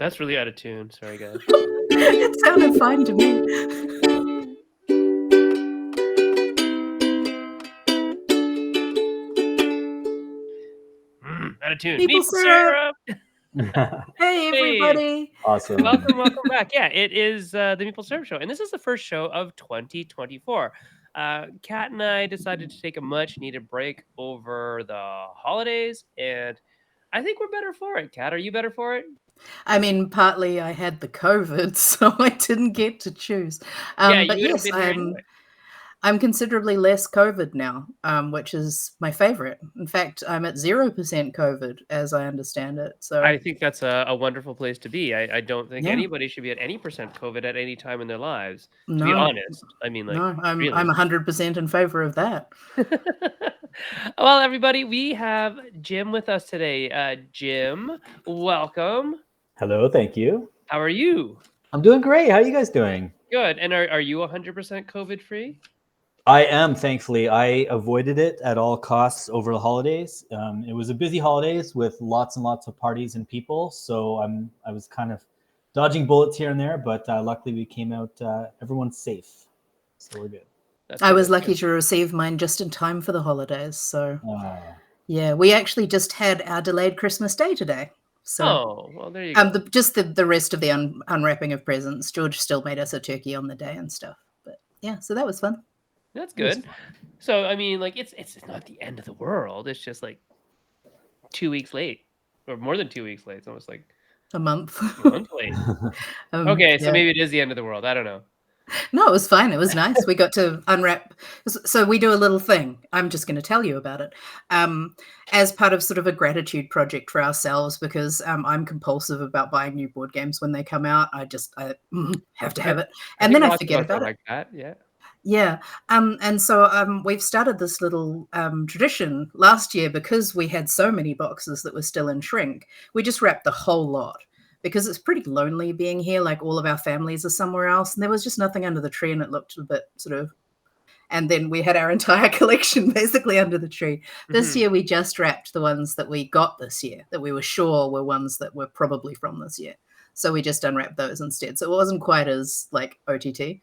That's really out of tune. Sorry, guys. It sounded fine to me. Out of tune. Maple Maple syrup. syrup. Hey, Hey, everybody. Awesome. welcome back. Yeah, it is the Maple Syrup Show, and this is the first show of 2024. Kat and I decided to take a much-needed break over the holidays, and I think we're better for it. Kat, are you better for it? I mean, partly I had the COVID, so I didn't get to choose. Yeah, But you would have yes, been here anyway. I'm considerably less COVID now, which is my favorite. In fact, I'm at 0% COVID, as I understand it. So I think that's a wonderful place to be. I don't think yeah, anybody should be at any percent COVID at any time in their lives. To be no, honest, I mean, like, no, I'm really. 100% in favor of that. Well, everybody, we have Jim with us today. Jim, welcome. Hello, thank you. How are you? I'm doing great. How are you guys doing? Good. And are you 100% COVID free? I am, thankfully. I avoided it at all costs over the holidays. It was a busy holidays with lots and lots of parties and people, so I was kind of dodging bullets here and there, but luckily we came out, everyone's safe, so we're good. I was lucky to receive mine just in time for the holidays. So yeah, we actually just had our delayed Christmas Day today. So well, there you go. Just the rest of the unwrapping of presents. George still made us a turkey on the day and stuff. But yeah, so that was fun. That's good. So I mean, like, it's not the end of the world. It's just like 2 weeks late, or more than 2 weeks late. It's almost like a month. A month late. Okay, so maybe it is the end of the world. I don't know. No, it was fine. It was nice. We got to unwrap. So we do a little thing. I'm just going to tell you about it. As part of sort of a gratitude project for ourselves, because I'm compulsive about buying new board games when they come out. I have to have it. And then I forget about it. Like that, yeah. Yeah. And so we've started this little tradition last year because we had so many boxes that were still in shrink. We just wrapped the whole lot, because it's pretty lonely being here. Like, all of our families are somewhere else, and there was just nothing under the tree, and it looked a bit sort of, and then we had our entire collection basically under the tree. This year we just wrapped the ones that we got this year, that we were sure were ones that were probably from this year. So we just unwrapped those instead. So it wasn't quite as like OTT.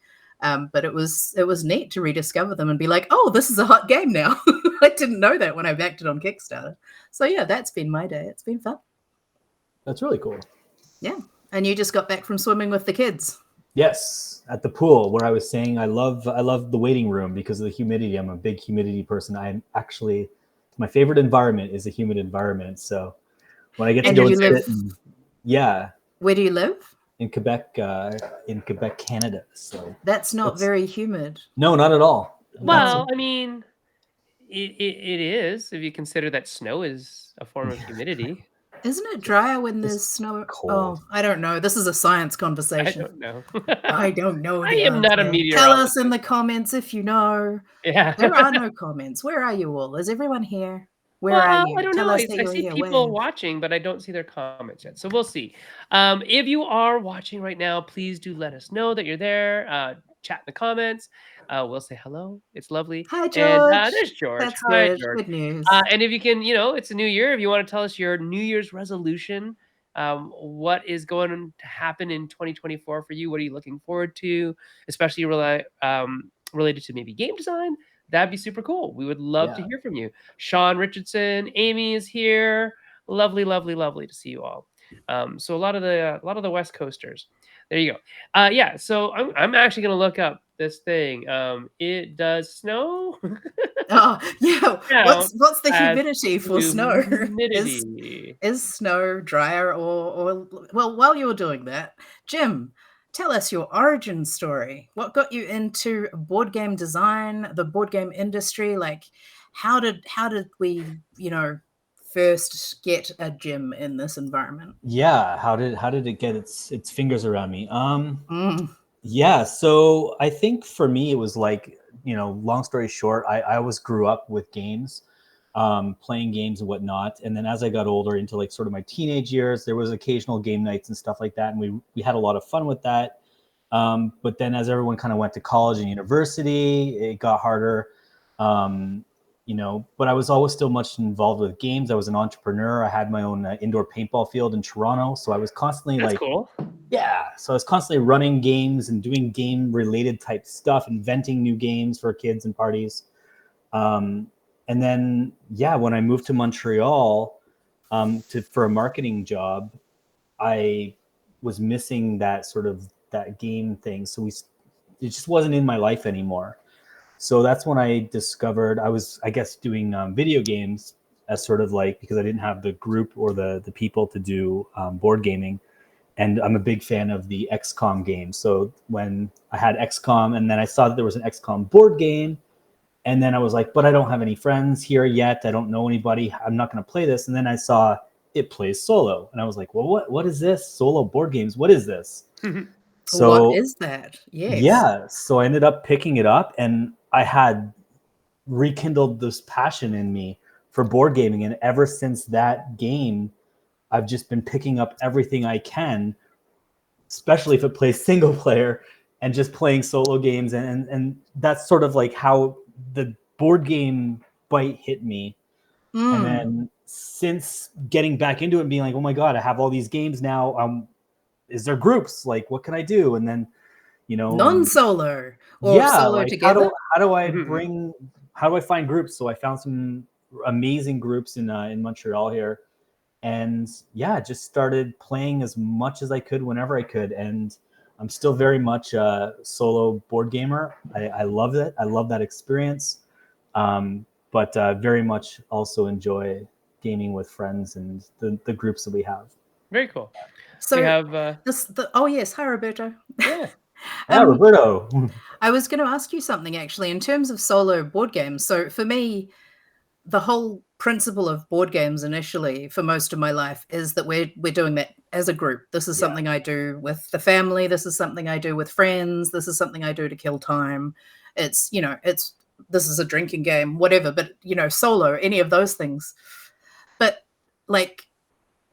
But it was neat to rediscover them and be like, oh, this is a hot game now. I didn't know that when I backed it on Kickstarter. So yeah, that's been my day. It's been fun. That's really cool. Yeah. And you just got back from swimming with the kids. Yes, at the pool, where I was saying I love the waiting room because of the humidity. I'm a big humidity person. I'm actually, my favorite environment is a humid environment. So when I get to go and sit, yeah. Where do you live? In Quebec, Canada. So that's not very humid. No, not at all. Well, I mean, it is, if you consider that snow is a form of humidity. Isn't it drier when there's snow? Cold. Oh, I don't know. This is a science conversation. I don't know. I don't know. I am not a meteorologist. Tell us in the comments if you know. Yeah. There are no comments. Where are you all? Is everyone here? Where are you? I don't know. I see people watching, but I don't see their comments yet. So we'll see. If you are watching right now, please do let us know that you're there. Chat in the comments. We'll say hello. It's lovely. Hi, George. And there's George. That's Hi, good. George. Good news. And if you can, it's a new year. If you want to tell us your New Year's resolution, what is going to happen in 2024 for you? What are you looking forward to, especially related to maybe game design? That'd be super cool. We would love to hear from you. Sean Richardson, Amy is here. Lovely, lovely, lovely to see you all. So a lot of the West Coasters. There you go. Yeah. So I'm actually gonna look up this thing. It does snow. Oh yeah. What's the humidity for snow? Humidity. Is snow drier or well? While you're doing that, Jim, tell us your origin story. What got you into board game design, the board game industry? Like, how did we, first get a Jim in this environment? Yeah, how did it get its fingers around me? Yeah, so I think for me it was like, long story short, I always grew up with games, playing games and whatnot. And then as I got older into like sort of my teenage years, there was occasional game nights and stuff like that. And we had a lot of fun with that. But then as everyone kind of went to college and university, it got harder. but I was always still much involved with games. I was an entrepreneur. I had my own indoor paintball field in Toronto. So I was constantly That's like, cool. yeah. So I was constantly running games and doing game related type stuff, inventing new games for kids and parties. Um, and then, yeah, when I moved to Montreal for a marketing job, I was missing that sort of that game thing. So it just wasn't in my life anymore. So that's when I discovered I was, I guess, doing video games as sort of like, because I didn't have the group or the people to do board gaming. And I'm a big fan of the XCOM games. So when I had XCOM and then I saw that there was an XCOM board game, and then I was like, but I don't have any friends here yet. I don't know anybody. I'm not going to play this. And then I saw it plays solo. And I was like, well, what is this? Solo board games? What is this? What So is that? Yes. yeah, so I ended up picking it up and I had rekindled this passion in me for board gaming. And ever since that game, I've just been picking up everything I can, especially if it plays single player, and just playing solo games. And that's sort of like how the board game bite hit me. And Mm. then since getting back into it and being like, oh my God, I have all these games now. Is there groups? Like, what can I do? And then, and Non-solo or yeah, solo like together? how do I find groups? So I found some amazing groups in Montreal here, and yeah, just started playing as much as I could whenever I could. And I'm still very much a solo board gamer. I love it. I love that experience, but very much also enjoy gaming with friends and the groups that we have. Very cool. We So have oh yes, hi Roberto. yeah. Yeah, Um, Roberto. I was going to ask you something actually in terms of solo board games. So for me, the whole principle of board games initially for most of my life is that we're doing that as a group. This is Yeah. something I do with the family. This is something I do with friends. This is something I do to kill time. It's this is a drinking game, whatever. But solo, any of those things. But like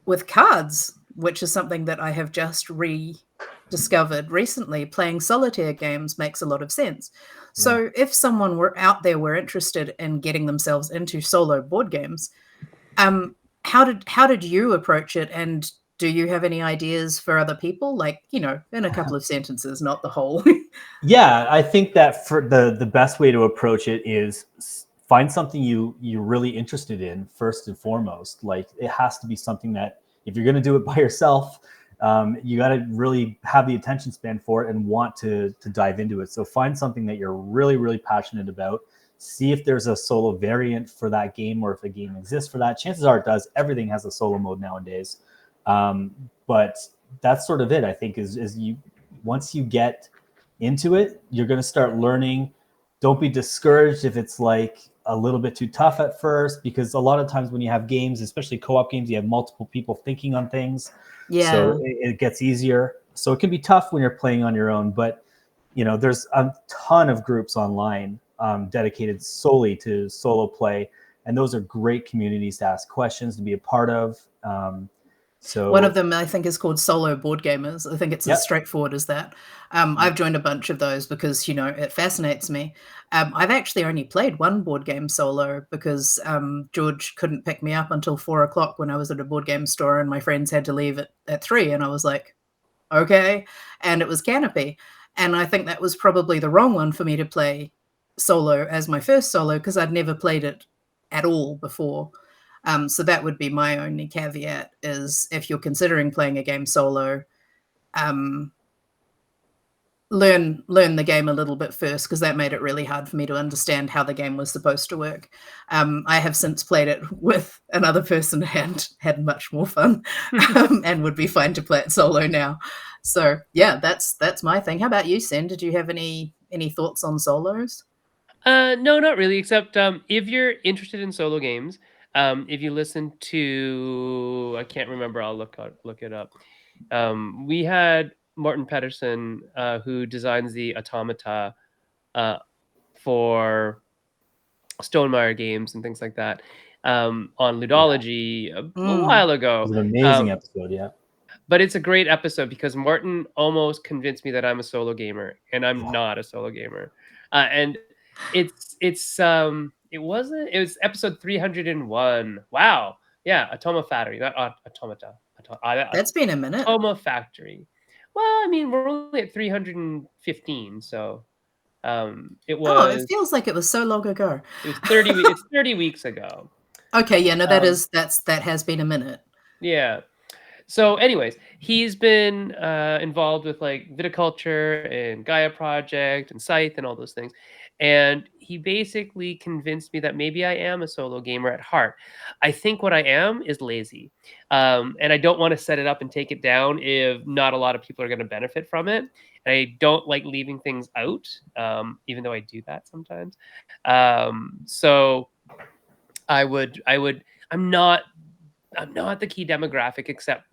with cards, which is something that I have just rediscovered recently, playing solitaire games makes a lot of sense. Yeah. So if someone were out there were interested in getting themselves into solo board games, um, how did you approach it, and do you have any ideas for other people? Like, in a couple of sentences, not the whole. Yeah, I think that for the best way to approach it is find something you're really interested in first and foremost. Like it has to be something that if you're going to do it by yourself, you got to really have the attention span for it and want to dive into it. So find something that you're really really passionate about. See if there's a solo variant for that game, or if a game exists for that. Chances are it does. Everything has a solo mode nowadays, but that's sort of it. I think is you once you get into it, you're going to start learning. Don't be discouraged if it's like a little bit too tough at first, because a lot of times when you have games, especially co-op games, you have multiple people thinking on things. So Yeah. it gets easier. So it can be tough when you're playing on your own, but there's a ton of groups online dedicated solely to solo play. And those are great communities to ask questions, to be a part of. One of So, them, I think, is called Solo Board Gamers. I think it's as yep. straightforward as that. Yep. I've joined a bunch of those because, it fascinates me. I've actually only played one board game solo because George couldn't pick me up until 4 o'clock when I was at a board game store, and my friends had to leave at 3. And I was like, okay. And it was Canopy. And I think that was probably the wrong one for me to play solo as my first solo because I'd never played it at all before. So that would be my only caveat is if you're considering playing a game solo, um, learn the game a little bit first, because that made it really hard for me to understand how the game was supposed to work. I have since played it with another person and had much more fun, and would be fine to play it solo now. So yeah, that's my thing. How about you, Sen? Did you have any thoughts on solos? No, not really. Except if you're interested in solo games, if you listen to, I can't remember. I'll look it up. We had Martin Pedersen, who designs the automata uh, for Stonemeyer games and things like that, on Yeah. Ludology a Mm. while It ago. was an amazing episode. Yeah. But it's a great episode because Martin almost convinced me that I'm a solo gamer, and I'm not a solo gamer. And it's It wasn't. It was episode 301. Wow. Yeah, Atoma Factory, not Automata. That's been a minute. Atoma Factory. Well, I mean, we're only at 315, so it Oh, it was feels like it was so long ago. it was 30 it's 30 weeks ago. Okay, yeah, no, Um, that has been a minute. yeah. So, anyways, he's been involved with like viticulture and Gaia Project and Scythe and all those things. And he basically convinced me that maybe I am a solo gamer at heart. I think what I am is lazy. And I don't want to set it up and take it down if not a lot of people are going to benefit from it. And I don't like leaving things out, even though I do that sometimes. So I'm not the key demographic, except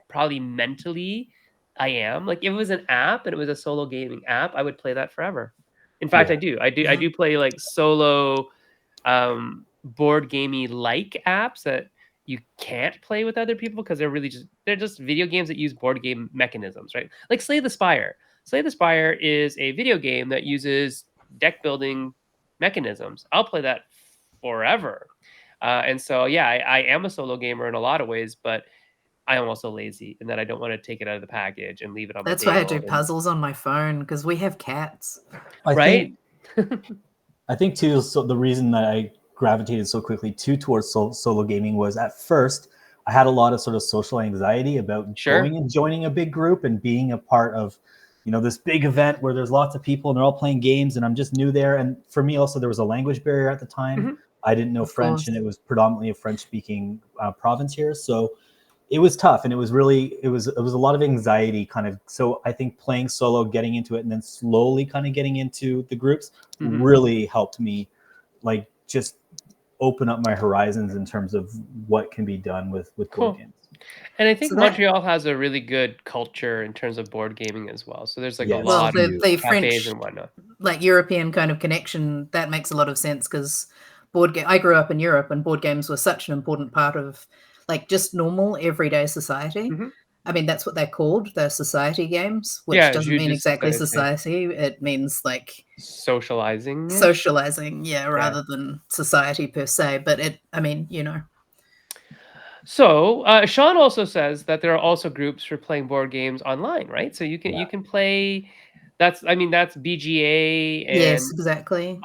probably mentally I am. Like if it was an app and it was a solo gaming app, I would play that forever. In fact, Yeah. I do play like solo board gamey like apps that you can't play with other people because they're just video games that use board game mechanisms, right? Like Slay the Spire. Slay the Spire is a video game that uses deck building mechanisms. I'll play that forever. And so, yeah, I am a solo gamer in a lot of ways, but I am also lazy in that I don't want to take it out of the package and leave it on my That's why I table. do puzzles on my phone because we have cats. Right? I think too. So the reason that I gravitated so quickly towards solo gaming was at first I had a lot of sort of social anxiety about Sure. going and joining a big group and being a part of, this big event where there's lots of people and they're all playing games and I'm just new there. And for me also there was a language barrier at the time. Mhm. I didn't know Of French course. and it was predominantly a French-speaking province here, so it was tough and it was a lot of anxiety kind of. So I think playing solo, getting into it, and then slowly kind of getting into the groups Mhm. really helped me, like, just open up my horizons in terms of what can be done with Cool. board games. And I think So that- Montreal has a really good culture in terms of board gaming as well. So there's like a Yes. Well, lot the, of the cafes French, and whatnot. like European kind of connection, that makes a lot of sense because I grew up in Europe and board games were such an important part of like just normal everyday society. Mhm. I mean, that's what they're called. They're society games, which Yeah, doesn't jeu mean de exactly société. society. It means like Socializing. socializing, yeah, rather than society per se. But I mean, So Sean also says that there are also groups for playing board games online, right? So you can play. That's BGA yes, and exactly.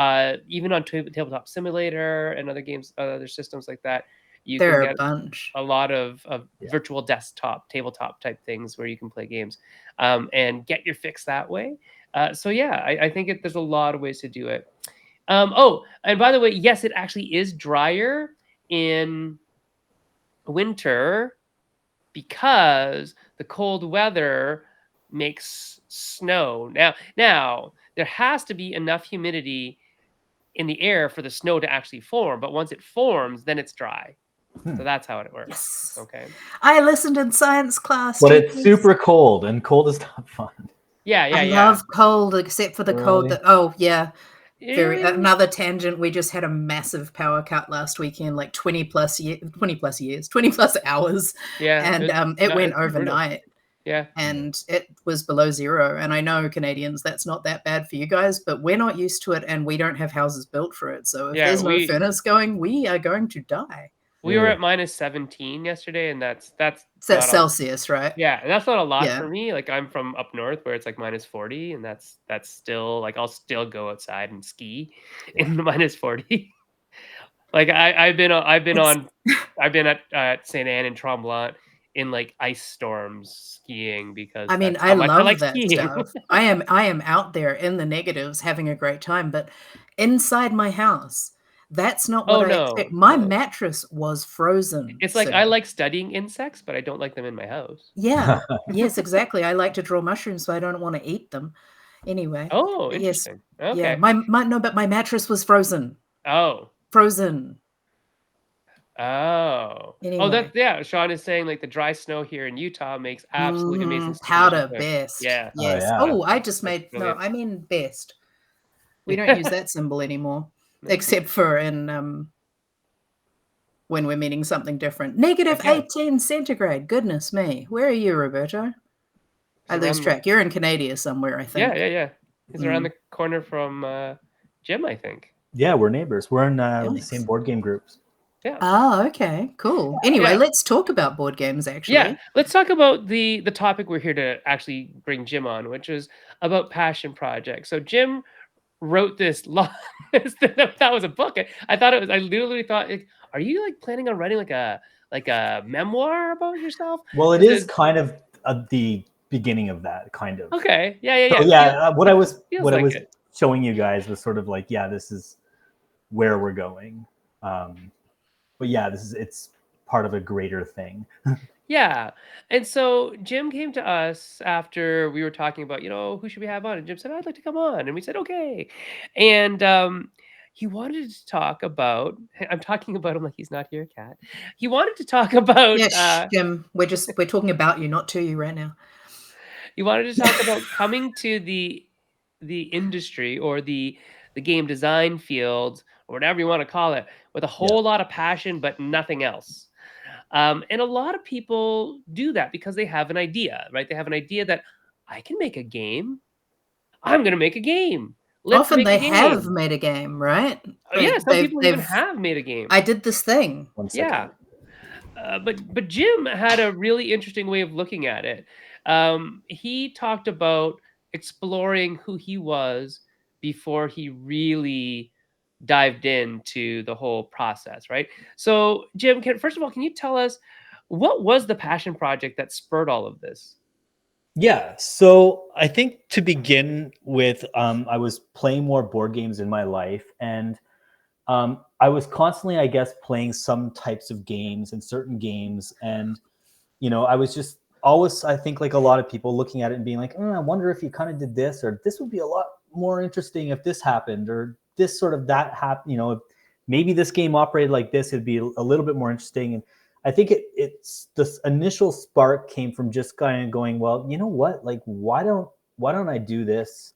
even on Tabletop Simulator and other games, other systems like that, you There can are a get bunch. a lot of Yeah. virtual desktop, tabletop type things where you can play games and get your fix that way. So yeah, I think there's a lot of ways to do it. Oh, and by the way, yes, it actually is drier in winter because the cold weather makes snow. Now there has to be enough humidity in the air for the snow to actually form, but once it forms, then it's dry. So that's how it works. Yes. Okay. I listened in science class. But it's teachers. super cold, and cold is not fun. Yeah, I love cold, except for the cold Really? that. Oh yeah, Really? another tangent. We just had a massive power cut last weekend, like 20 plus hours, Yeah. and it no, went it's brutal. overnight, Yeah. and it was below zero. And I know Canadians, that's not that bad for you guys, but we're not used to it, and we don't have houses built for it. So if Yeah, there's no furnace going, we are going to die. we were at minus 17 yesterday, and that's So not that's Celsius, right? yeah, and that's not a lot Yeah. for me. Like I'm from up north where it's like minus 40, and that's still like I'll still go outside and ski in the minus 40. Like I've been at St. Anne and Tremblant in like ice storms skiing because I mean, that's I how much I love like that skiing. stuff. I am out there in the negatives having a great time, but inside my house, that's not what Oh I no, expect. My no. mattress was frozen, It's like I sir. like studying insects, but I don't like them in my house. Yeah. Yes, exactly. I like to draw mushrooms, so I don't want to eat them. Anyway, Oh, but yes. interesting. Yeah, Okay. but my mattress was frozen. Oh. Frozen. Oh. Oh, that's Anyway. yeah. Sean is saying like the dry snow here in Utah makes absolutely amazing soup and Powder cook. best. Yeah. Yes. yeah. Oh, I just That's made brilliant. I mean best. We don't use that symbol anymore, except for in when we're meaning something different. Negative Okay. 18 centigrade. Goodness me. Where are you, Roberto? I lose track. You're in Canada somewhere, I think. Yeah. He's around the corner from Jim, I think. Yeah, we're neighbors. We're in the same Nice. board game groups. Yeah. Oh, okay, cool. Anyway, Yeah. let's talk about board games, Yeah, actually. let's talk about the topic we're here to actually bring Jim on, which is about passion projects. So Jim wrote this long that was a book. I thought it was I literally thought like, are you like planning on writing like a memoir about yourself? Well, it Because is there's kind of the beginning of that, kind of. okay, yeah, yeah, So yeah. yeah, It feels what I like was it. showing you guys was sort of like, yeah, this is where we're going. But yeah, it's part of a greater thing. Yeah. And so Jim came to us after we were talking about, who should we have on? And Jim said, I'd like to come on. And we said, okay. And he wanted to talk about, I'm talking about him like he's not here, Cat. He wanted to talk about, Yeah, shh, Jim. We're talking about you, not to you right now. he wanted to talk about coming to the industry or the game design field or whatever you want to call it with a Yeah. whole lot of passion, but nothing else. And a lot of people do that because they have an idea, right? They have an idea that I can make a game. I'm going to make a game. Let's Often make a they have game. made a game, right? Oh, yeah, some people even They've. have made a game. I did this thing. One second. Yeah. But Jim had a really interesting way of looking at it. He talked about exploring who he was before he really dived into the whole process, right? So, Jim, first of all, can you tell us what was the passion project that spurred all of this? Yeah. So I think to begin with, I was playing more board games in my life, and I was constantly, I guess, playing some types of games and certain games, and I was just always, I think, like a lot of people, looking at it and being like, I wonder if you kind of did this, or this would be a lot more interesting if this happened, or this sort of that happened. If maybe this game operated like this, it'd be a little bit more interesting. And I think it's this initial spark came from just kind of going, well, you know what? Like, why don't I do this?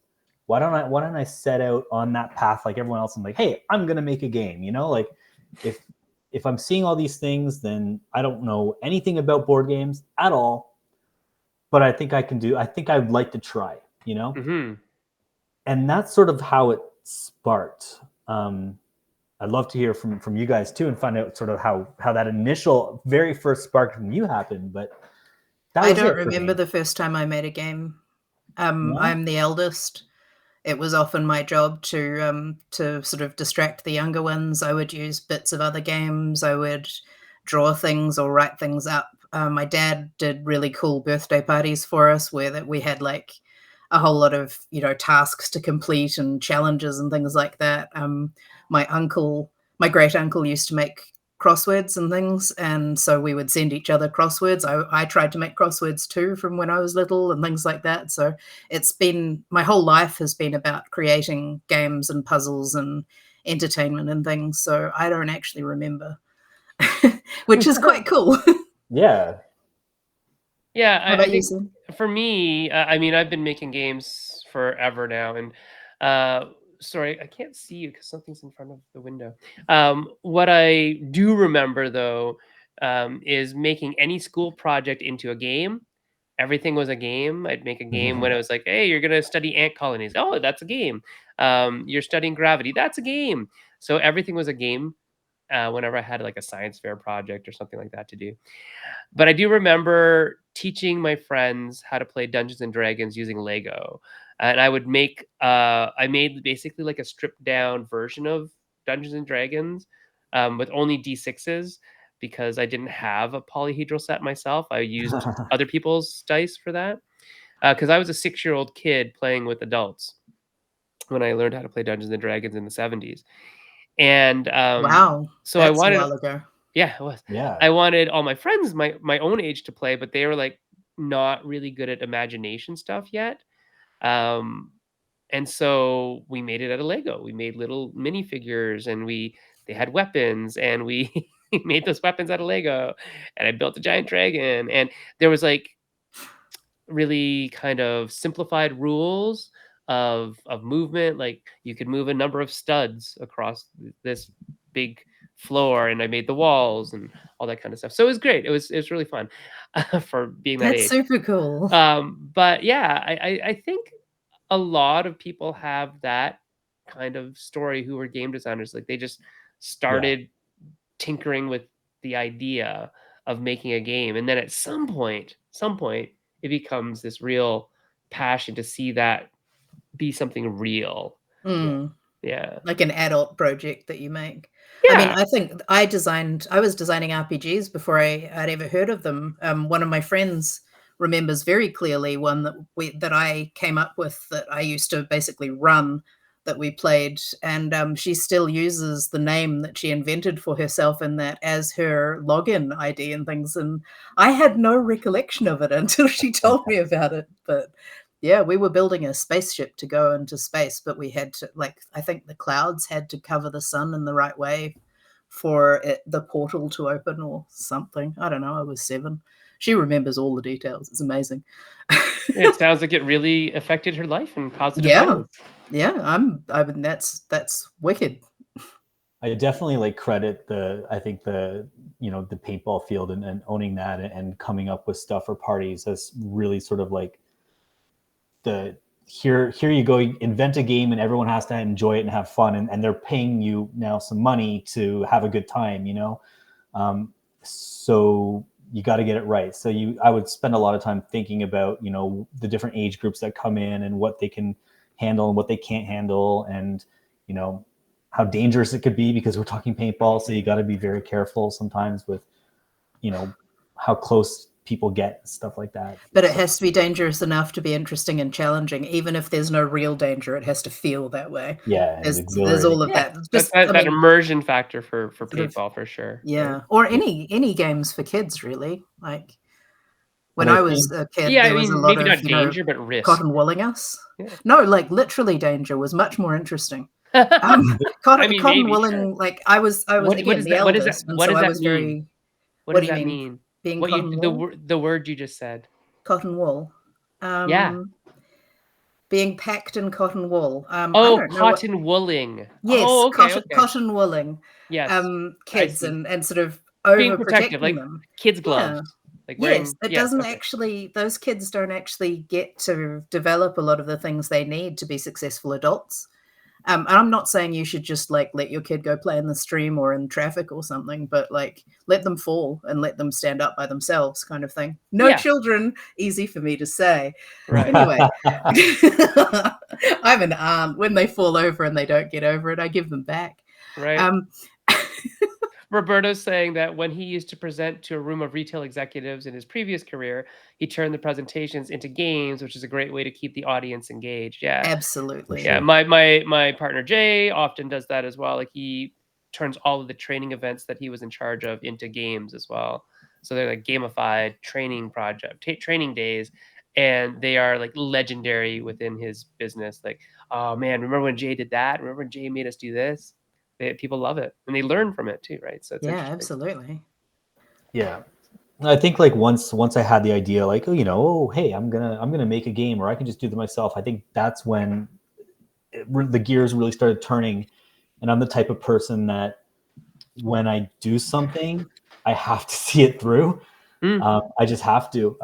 Why don't I set out on that path like everyone else? I'm like, hey, I'm gonna make a game. Like if if I'm seeing all these things, then I don't know anything about board games at all. But I think I can do. I think I'd like to try. Hmm. And that's sort of how it sparked. I'd love to hear from you guys too, and find out sort of how that initial very first spark from you happened. But that I was don't it for remember me. the first time I made a game. No. I'm the eldest. It was often my job to sort of distract the younger ones. I would use bits of other games. I would draw things or write things up. My dad did really cool birthday parties for us where that we had like a whole lot of tasks to complete and challenges and things like that. My uncle, my great uncle, used to make crosswords and things, and so we would send each other crosswords. I tried to make crosswords too from when I was little and things like that. So it's been my whole life has been about creating games and puzzles and entertainment and things. So I don't actually remember, which is quite cool. Yeah. Yeah, How I about you, think Sam? for me, I mean, I've been making games forever now, and uh, sorry, I can't see you because something's in front of the window. What I do remember though, is making any school project into a game. Everything was a game. I'd make a game when it was like, hey, you're gonna study ant colonies. Oh, that's a game. You're studying gravity. That's a game. So everything was a game. Whenever I had like a science fair project or something like that to do. But I do remember teaching my friends how to play Dungeons and Dragons using Lego. And I made basically like a stripped down version of Dungeons and Dragons, with only D6s because I didn't have a polyhedral set myself. I used other people's dice for that because I was a 6-year-old kid playing with adults when I learned how to play Dungeons and Dragons in the 70s. And Wow, so I that's a wanted while ago. yeah, it was. Yeah. I wanted all my friends my own age to play, but they were, like, not really good at imagination stuff yet. Um, and so we made it out of Lego. We made little minifigures, and they had weapons, and we made those weapons out of Lego, and I built a giant dragon, and there was, like, really kind of simplified rules of movement. Like you could move a number of studs across this big floor, and I made the walls and all that kind of stuff. So it was great. It was really fun for being that That's age. super cool. But yeah, I think a lot of people have that kind of story who were game designers. Like they just Yeah. started tinkering with the idea of making a game, and then at some point, it becomes this real passion to see that be something real. Yeah. Mm. Yeah. Like an adult project that you make. I mean, Yeah. I think I was designing RPGs before I'd ever heard of them. One of my friends remembers very clearly one that I came up with that I used to basically run that we played, and she still uses the name that she invented for herself in that as her login ID and things. And I had no recollection of it until she told me about it. But yeah, we were building a spaceship to go into space, but we had to, like, I think the clouds had to cover the sun in the right way for the portal to open or something. I don't know. I was 7. She remembers all the details. It's amazing. It sounds like it really affected her life in positive Yeah. ways. Yeah, I mean, that's wicked. I definitely like credit I think the the paintball field and owning that and coming up with stuff for parties as really sort of like here you go, invent a game and everyone has to enjoy it and have fun, and they're paying you now some money to have a good time, so you got to get it right. So I would spend a lot of time thinking about the different age groups that come in and what they can handle and what they can't handle, and how dangerous it could be, because we're talking paintball, so you got to be very careful sometimes with how close people get, stuff like that. But it So, has to be dangerous enough to be interesting and challenging. Even if there's no real danger, it has to feel that way. yeah, and There's all exhilarating. of Yeah. that. That's Just, I that mean, immersion factor for sort of, paintball for sure, right? yeah. Or Yeah. any games for kids, really. Like when And I I think was a kid, Yeah, I there was a mean, lot maybe of, not danger, but risk. cotton wooling us. Yeah. No, like literally danger was much more interesting. I mean, Cotton maybe, sure. wooling, like I was What again is the that what is that eldest, and what so does I that was mean? very. What What does do you that mean? mean? Being What cotton you wool? the word you just said. Cotton wool. Yeah. Being packed in cotton wool. I Oh, don't know what. cotton wooling. Yes, Oh, okay, okay. cotton wooling, Yes, I kids see. and sort of Being protective, overprotecting like them. kids' gloves, Yeah. like Yes, wearing it yes, doesn't okay. actually those kids don't actually get to develop a lot of the things they need to be successful adults. And I'm not saying you should just like let your kid go play in the stream or in traffic or something, but like let them fall and let them stand up by themselves, kind of thing. No Yeah, children, easy for me to say. right, Anyway, I'm an aunt. When they fall over and they don't get over it, I give them back. right. Um, Roberto's saying that when he used to present to a room of retail executives in his previous career, he turned the presentations into games, which is a great way to keep the audience engaged. Yeah. For Absolutely. Yeah, sure. my partner Jay often does that as well. Like he turns all of the training events that he was in charge of into games as well. So they're like gamified training training days, and they are like legendary within his business. Like, oh man, remember when Jay did that? Remember when Jay made us do this? People love it, and they learn from it too, right? So it's Yeah, interesting. absolutely. Yeah. I think like once I had the idea, like, oh, hey, I'm gonna make a game, or I can just do it myself. I think that's when the gears really started turning, and I'm the type of person that when I do something, I have to see it through. Mm. I just have to,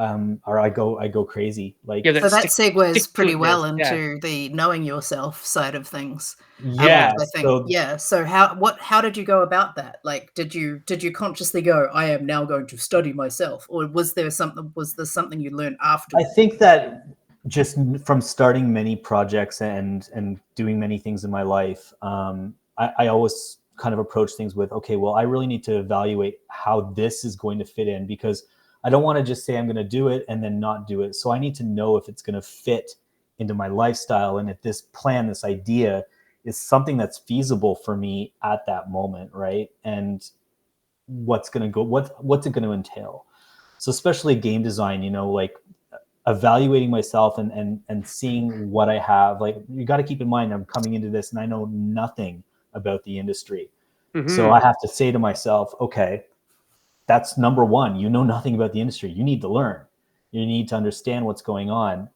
or I go crazy. Yeah, Like, that So that segues stick to pretty itness. well Yeah, into the knowing yourself side of things, yeah. which I think, So yeah. So how did you go about that? Like, did you consciously go, I am now going to study myself, or was there something you learned I afterwards? think that just from starting many projects and doing many things in my life, I always kind of approach things with, okay, well, I really need to evaluate how this is going to fit in, because I don't want to just say I'm going to do it and then not do it. So I need to know if it's going to fit into my lifestyle, and if this plan, this idea, is something that's feasible for me at that moment, right? And what's it going to entail. So especially game design, like evaluating myself and seeing what I have. Like, you got to keep in mind, I'm coming into this and I know nothing about the industry. So hmm I have to say to myself, okay, that's number one. You know nothing about the industry. You need to learn. You need to understand what's going on.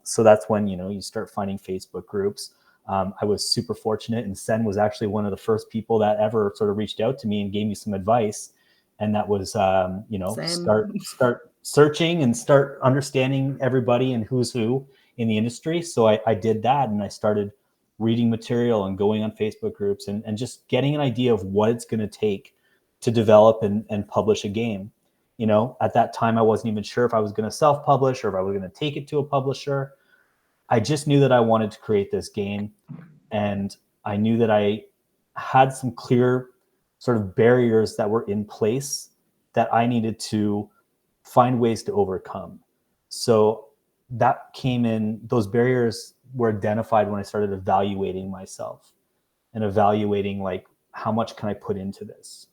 So that's when you start finding Facebook groups. I was super fortunate, and Sen was actually one of the first people that ever sort of reached out to me and gave me some advice. And that was, Same. start searching and start understanding everybody and who's who in the industry. So I did that, and I started reading material and going on Facebook groups and just getting an idea of what it's going to take to develop and publish a game. You know, at that time, I wasn't even sure if I was going to self-publish or if I was going to take it to a publisher. I just knew that I wanted to create this game, and I knew that I had some clear sort of barriers that were in place that I needed to find ways to overcome. So that came in, those barriers were identified when I started evaluating myself and evaluating like, how much can I put into this?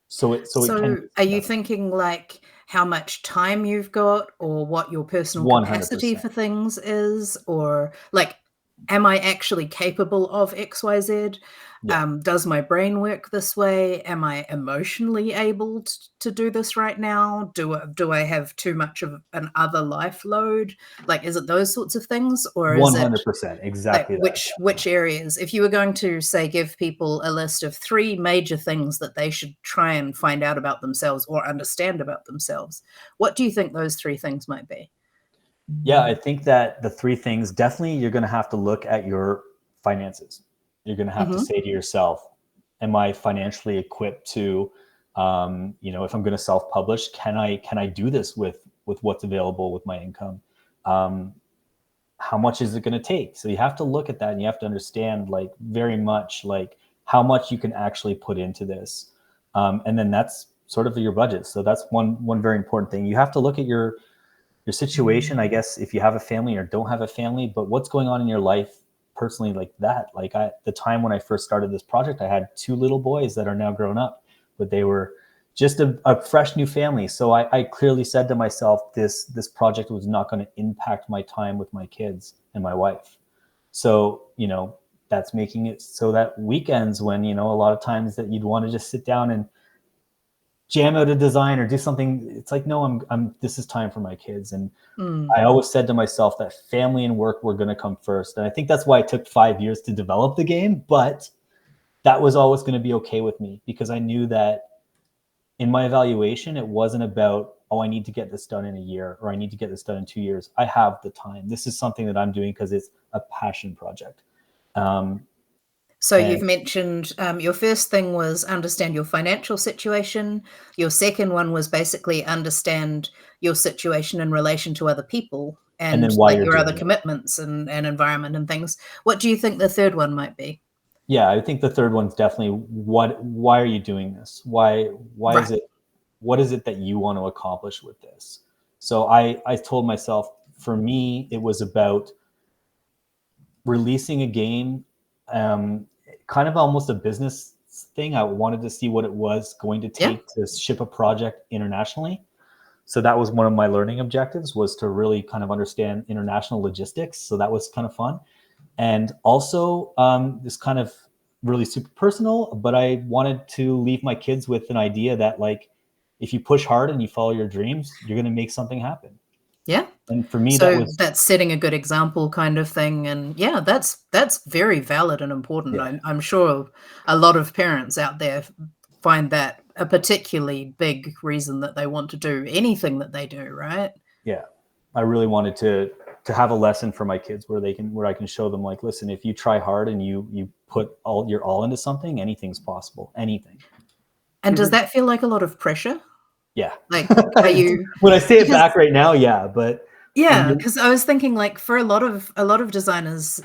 So it can. Are you thinking like how much time you've got, or what your personal 100%. capacity for things is, or like, am I actually capable of XYZ? Yeah. Does my brain work this way? Am I emotionally able to do this right now? Do I have too much of an other life load? Like, is it those sorts of things, or is it 100%, like exactly that. which areas? If you were going to say give people a list of 3 major things that they should try and find out about themselves or understand about themselves, what do you think those 3 things might be? Yeah, I think that the 3 things, definitely you're going to have to look at your finances. You're going to have to say to yourself, am I financially equipped to, you know, if I'm going to self-publish, can I do this with what's available with my income? How much is it going to take? So you have to look at that, and you have to understand like very much like how much you can actually put into this. And then that's sort of your budget. So that's one very important thing. You have to look at your situation, I guess, if you have a family or don't have a family, but what's going on in your life personally, like that. Like the time when I first started this project, I had 2 little boys that are now grown up, but they were just a fresh new family. So I clearly said to myself, this project was not going to impact my time with my kids and my wife. So, you know, that's making it so that weekends when, you know, a lot of times that you'd want to just sit down and jam out a design or do something, it's like, no, this is time for my kids. And I always said to myself that family and work were going to come first. And I think that's why it took 5 years to develop the game, but that was always going to be okay with me, because I knew that in my evaluation, it wasn't about, oh, I need to get this done in a year, or I need to get this done in 2 years. I have the time. This is something that I'm doing because it's a passion project. So you've mentioned your first thing was understand your financial situation. Your second one was basically understand your situation in relation to other people and then and why like you're your other doing it. commitments and environment and things. What do you think the third one might be? Yeah, I think the third one's definitely why are you doing this? Why Right. is it, what is it that you want to accomplish with this? So I told myself, for me, it was about releasing a game, kind of almost a business thing. I wanted to see what it was going to take to ship a project internationally. So that was one of my learning objectives, was to really kind of understand international logistics. So that was kind of fun. And also this kind of really super personal, but I wanted to leave my kids with an idea that, like, if you push hard and you follow your dreams, you're going to make something happen. Yeah. And for me, that So was, that's setting a good example kind of thing. And yeah, that's very valid and important. yeah. I'm sure a lot of parents out there find that a particularly big reason that they want to do anything that they do, right? Yeah. I really wanted to have a lesson for my kids where I can show them, like, listen, if you try hard and you put your all into something, anything's possible. Anything. And does that feel like a lot of pressure? Yeah. Like, are you When I say it because back right now, yeah, but when yeah, you, because I was thinking like for a lot of designers,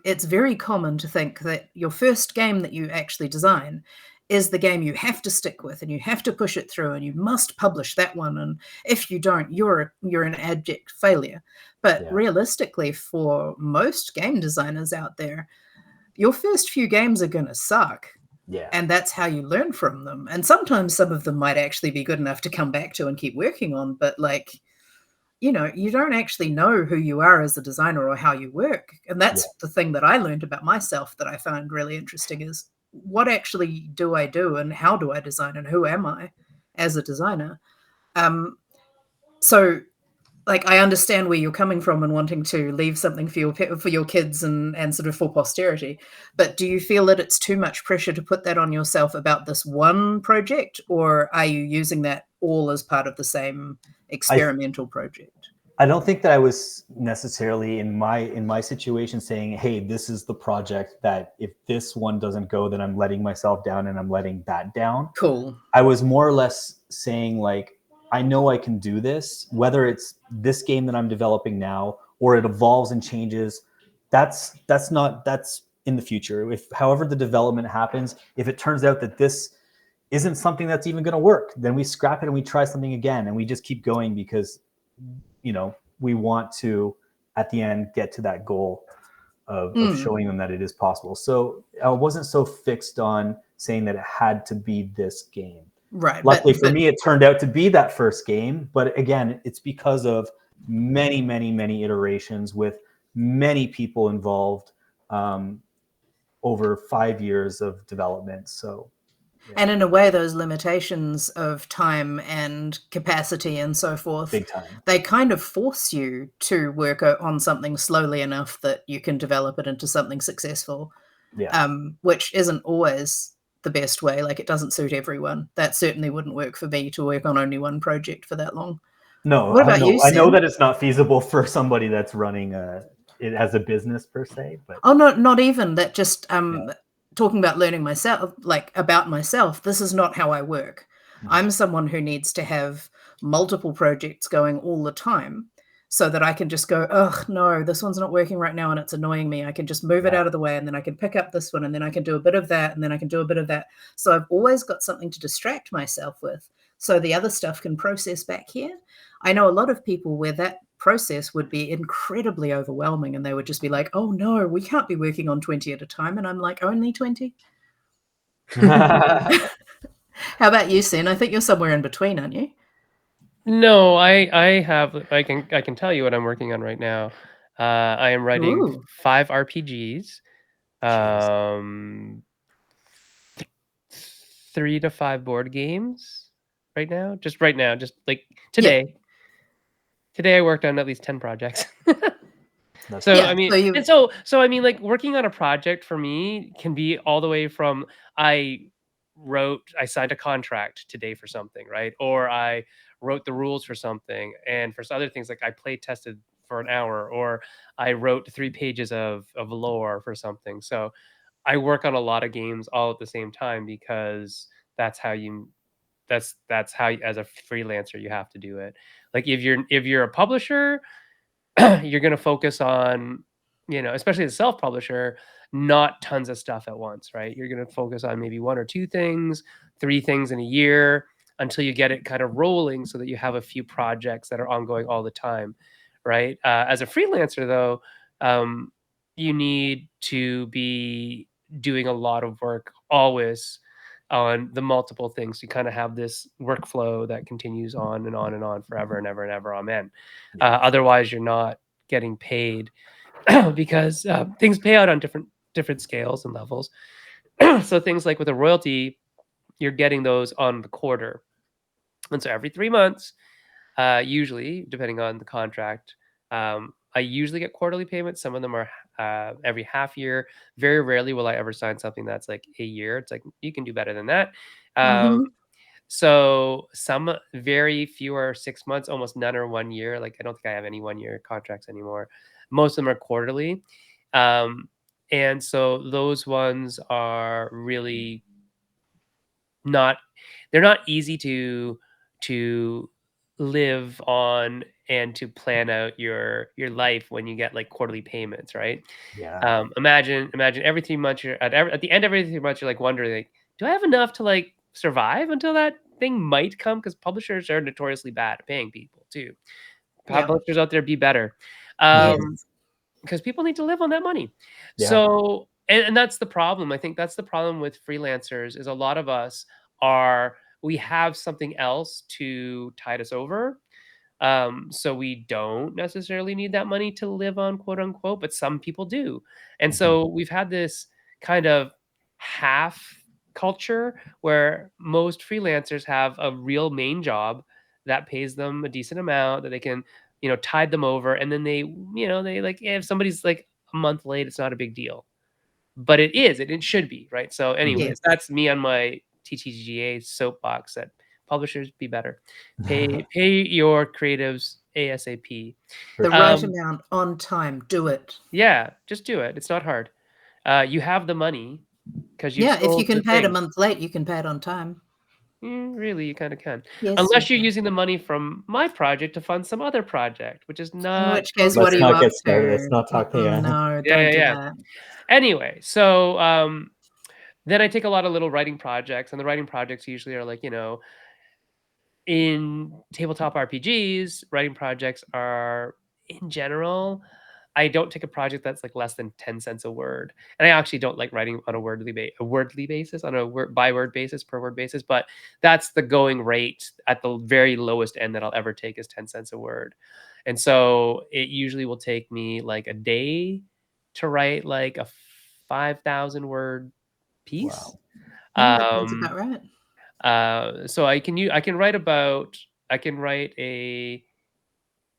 it's very common to think that your first game that you actually design is the game you have to stick with and you have to push it through and you must publish that one. And if you don't, you're an abject failure. But yeah, realistically, for most game designers out there, your first few games are gonna suck. yeah, And that's how you learn from them. And sometimes some of them might actually be good enough to come back to and keep working on, but like, you know, you don't actually know who you are as a designer or how you work. And yeah, that's the thing that I learned about myself that I found really interesting is what actually do I do and how do I design and who am I as a designer? Um, so like I understand where you're coming from and wanting to leave something for your kids and sort of for posterity. But do you feel that it's too much pressure to put that on yourself about this one project, or are you using that all as part of the same I experimental project? I don't think that I was necessarily in my situation saying, "Hey, this is the project that if this one doesn't go, then I'm letting myself down and I'm letting that down." Cool. I was more or less saying like, I know I can do this, whether it's this game that I'm developing now or it evolves and changes. That's in the future. If however the development happens, if it turns out that this isn't something that's even going to work, then we scrap it and we try something again and we just keep going because we want to at the end get to that goal of showing them that it is possible. So I wasn't so fixed on saying that it had to be this game. Right. Luckily for me, it turned out to be that first game. But again, it's because of many, many, many iterations with many people involved over 5 years of development. So, yeah. And in a way, those limitations of time and capacity and so forth, Big time. They kind of force you to work on something slowly enough that you can develop it into something successful. Yeah. Which isn't always the best way. Like, it doesn't suit everyone. That certainly wouldn't work for me to work on only one project for that long. No, What about you, I know Sen? that it's not feasible for somebody that's running it as a business per se, but Oh, no, not even that. Just talking about learning myself, like about myself. This is not how I work. I'm someone who needs to have multiple projects going all the time, so that I can just go, oh no, this one's not working right now, and it's annoying me. I can just move it yeah. out of the way, and then I can pick up this one, and then I can do a bit of that, and then I can do a bit of that. So I've always got something to distract myself with, so the other stuff can process back here. I know a lot of people where that process would be incredibly overwhelming and they would just be like, oh no, we can't be working on 20 at a time. And I'm like, only 20? How about you, Sen? I think you're somewhere in between, aren't you? No, I can tell you what I'm working on right now. I am writing Ooh. 5 RPGs, Jeez. um, 3 to 5 board games right now. Just right now, just like Yeah. today. Today I worked on at least 10 projects. That's So, Yeah. I mean, So and you, so I mean, like, working on a project for me can be all the way from I I signed a contract today for something, right? Or I wrote the rules for something, and for other things, like I play tested for an hour, or I wrote 3 pages of lore for something. So, I work on a lot of games all at the same time because that's how you that's how as a freelancer you have to do it. Like if you're a publisher, you're going to focus on, especially as a self-publisher, not tons of stuff at once, right? You're going to focus on maybe 1 or 2 things, 3 things in a year until you get it kind of rolling so that you have a few projects that are ongoing all the time, right? As a freelancer, though, you need to be doing a lot of work always on the multiple things. You kind of have this workflow that continues on and on and on forever and ever and ever. Amen. yeah. Otherwise, you're not getting paid because things pay out on different scales and levels. So things like with a royalty, you're getting those on the quarter, and so every 3 months, usually depending on the contract, I usually get quarterly payments. Some of them are every half year. Very rarely will I ever sign something that's like a year. It's like you can do better than that. Um, mhm. so some very few are 6 months, almost none are 1 year. Like I don't think I have any 1 year contracts anymore. Most of them are quarterly. Um, and so those ones are really not they're not easy to live on and to plan out your life when you get like quarterly payments, right? Yeah. Imagine every 3 months you're at the end of every 3 months you're like wondering like, do I have enough to like survive until that thing might come? Because publishers are notoriously bad at paying people too. Yeah. Publishers out there, be better. Mhm. Um, Yes. because people need to live on that money. Yeah. So, and that's the problem. I think that's the problem with freelancers is a lot of us are we have something else to tide us over. So we don't necessarily need that money to live on, quote unquote, but some people do. And Mhm. so we've had this kind of half culture where most freelancers have a real main job that pays them a decent amount that they can, tide them over. And then they like, if somebody's like a month late, it's not a big deal, but it is, and it should be, right? So, Mhm. anyways, Yes. that's me on my TTGA soapbox that publishers, be better. Pay your creatives ASAP. The sure. right Um, amount on time. Do it. yeah, just do it. It's not hard. You have the money because you've Yeah, if you sold can the pay it a thing. month late, you can pay it on time. Really, you kind of can, Yes, you unless you're can. using the money from my project to fund some other project, which is In not which case, totally what are Let's you not up get started. Let's to? not talk. Yeah. No, yeah, don't yeah, do yeah. that. Anyway, so then I take a lot of little writing projects, and the writing projects usually are like, in tabletop RPGs, writing projects are in general. I don't take a project that's like less than 10 cents a word. And I actually don't like writing on a wordly basis, on a word by word basis, per word basis, but that's the going rate at the very lowest end that I'll ever take is 10 cents a word. And so it usually will take me like a day to write like a 5,000 word piece. Wow. Yeah, that sounds Um, about right. so I can write about I can write a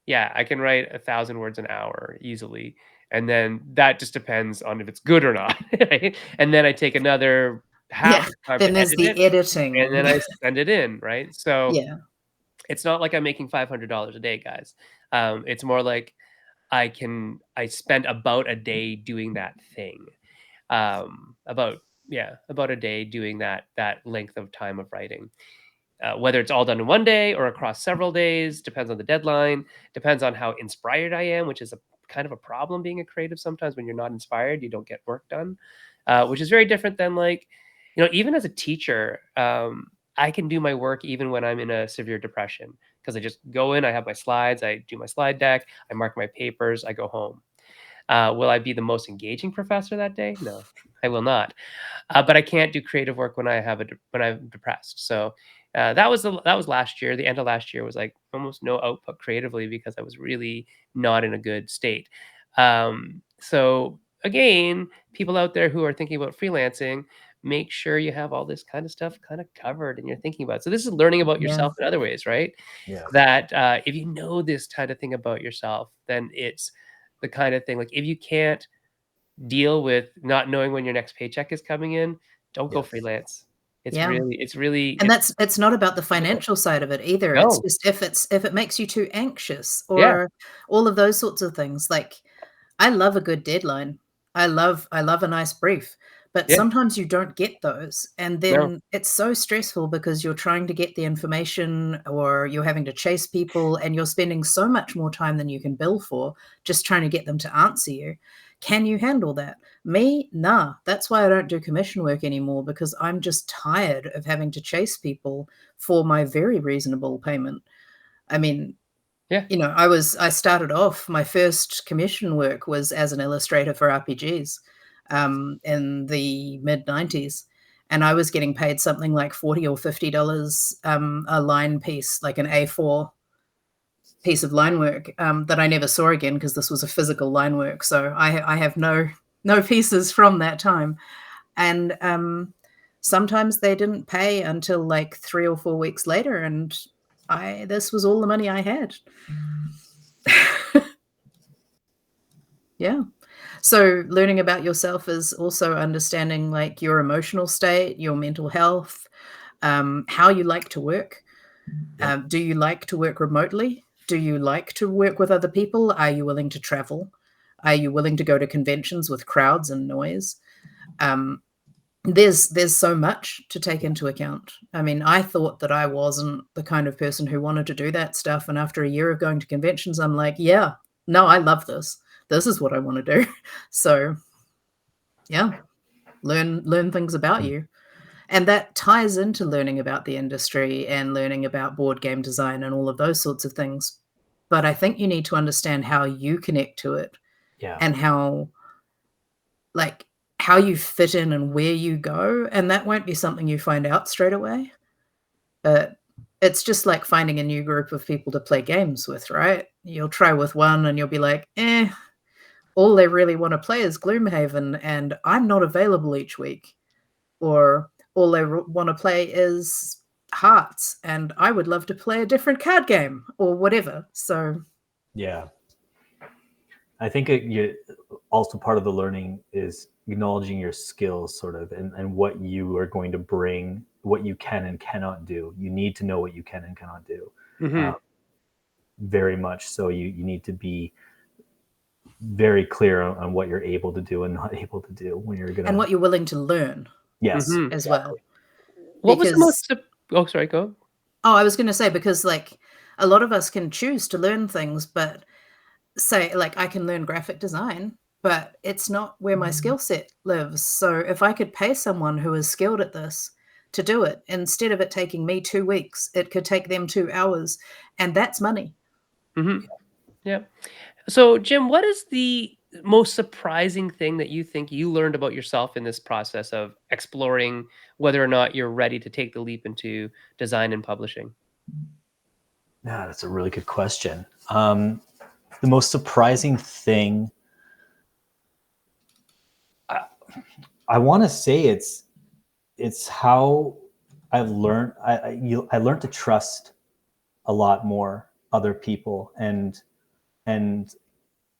yeah, I can write 1,000 words an hour easily, and then that just depends on if it's good or not, right? And then I take another half Yeah. the time Then to there's edit it, the and editing. then I send it in, right? So Yeah. it's not like I'm making $500 a day, guys. It's more like I spend about a day doing that thing. About yeah, about a day doing that length of time of writing. Whether it's all done in one day or across several days depends on the deadline, depends on how inspired I am, which is a kind of a problem being a creative. Sometimes when you're not inspired you don't get work done, which is very different than like, even as a teacher, I can do my work even when I'm in a severe depression because I just go in, I have my slides, I do my slide deck, I mark my papers, I go home. Will I be the most engaging professor that day? No, I will not. But I can't do creative work when when I'm depressed. So that was last year. The end of last year was like almost no output creatively because I was really not in a good state. So again, people out there who are thinking about freelancing, make sure you have all this kind of stuff kind of covered and you're thinking about it. So this is learning about Yeah. yourself in other ways, right? Yeah. That if you know this kind of thing about yourself, then it's the kind of thing like if you can't deal with not knowing when your next paycheck is coming in, don't go Yes. freelance. Yeah. And It's it's not about the difficult. financial side of it either. It's No. just if it makes you too anxious Yeah, or all of those sorts of things. Like, I love a good deadline. I love a nice brief, but yeah, sometimes you don't get those, and no, then it's so stressful because you're trying to get the information or you're having to chase people and you're spending so much more time than you can bill for just trying to get them to answer you. Can you handle that? Me? Nah. That's why I don't do commission work anymore because I'm just tired of having to chase people for my very reasonable payment. I mean, yeah, I started off my first commission work was as an illustrator for RPGs, in the mid-90s, and I was getting paid something like 40 or $50, a line piece, like an A4 piece of line work, that I never saw again because this was a physical line work, so I have no pieces from that time, and, sometimes they didn't pay until, like, 3 or 4 weeks later, and I this was all the money I had. Yeah. So learning about yourself is also understanding like your emotional state, your mental health, how you like to work. Yep. Do you like to work remotely? Do you like to work with other people? Are you willing to travel? Are you willing to go to conventions with crowds and noise? Um, there's so much to take into account. I mean, I thought that I wasn't the kind of person who wanted to do that stuff, and after a year of going to conventions, I'm like, "Yeah, no, I love this. This is what I wanna do." So, yeah, learn things about Mm. you, and that ties into learning about the industry and learning about board game design and all of those sorts of things, but I think you need to understand how you connect to it Yeah. and like, how you fit in and where you go, and that won't be something you find out straight away, but it's just like finding a new group of people to play games with, right? You'll try with one and you'll be like, "Eh, all they really wanna play is Gloomhaven, and I'm not available each week," or all they wanna play is Hearts, and I would love to play a different card game, or whatever, so Yeah. I think also part of the learning is acknowledging your skills, sort of, and what you are going to bring what you can and cannot do. You need to know what you can and cannot do. Mm-hmm. Very much so. You need to be very clear on what you're able to do and not able to do when you're And gonna. what you're willing to learn Yes, Mm-hmm. as exactly. well. What was the Because, most? Oh, sorry. Go. oh, I was going to say, because like a lot of us can choose to learn things, but say, like, I can learn graphic design, but it's not where my skill set lives. So if I could pay someone who is skilled at this to do it, instead of it taking me 2 weeks, it could take them 2 hours, and that's money. Mm-hmm. Yeah. So, Jim, what is the most surprising thing that you think you learned about yourself in this process of exploring whether or not you're ready to take the leap into design and publishing? Yeah, that's a really good question. The most surprising thing, I, I want to say it's how I've learned. I learned to trust a lot more other people and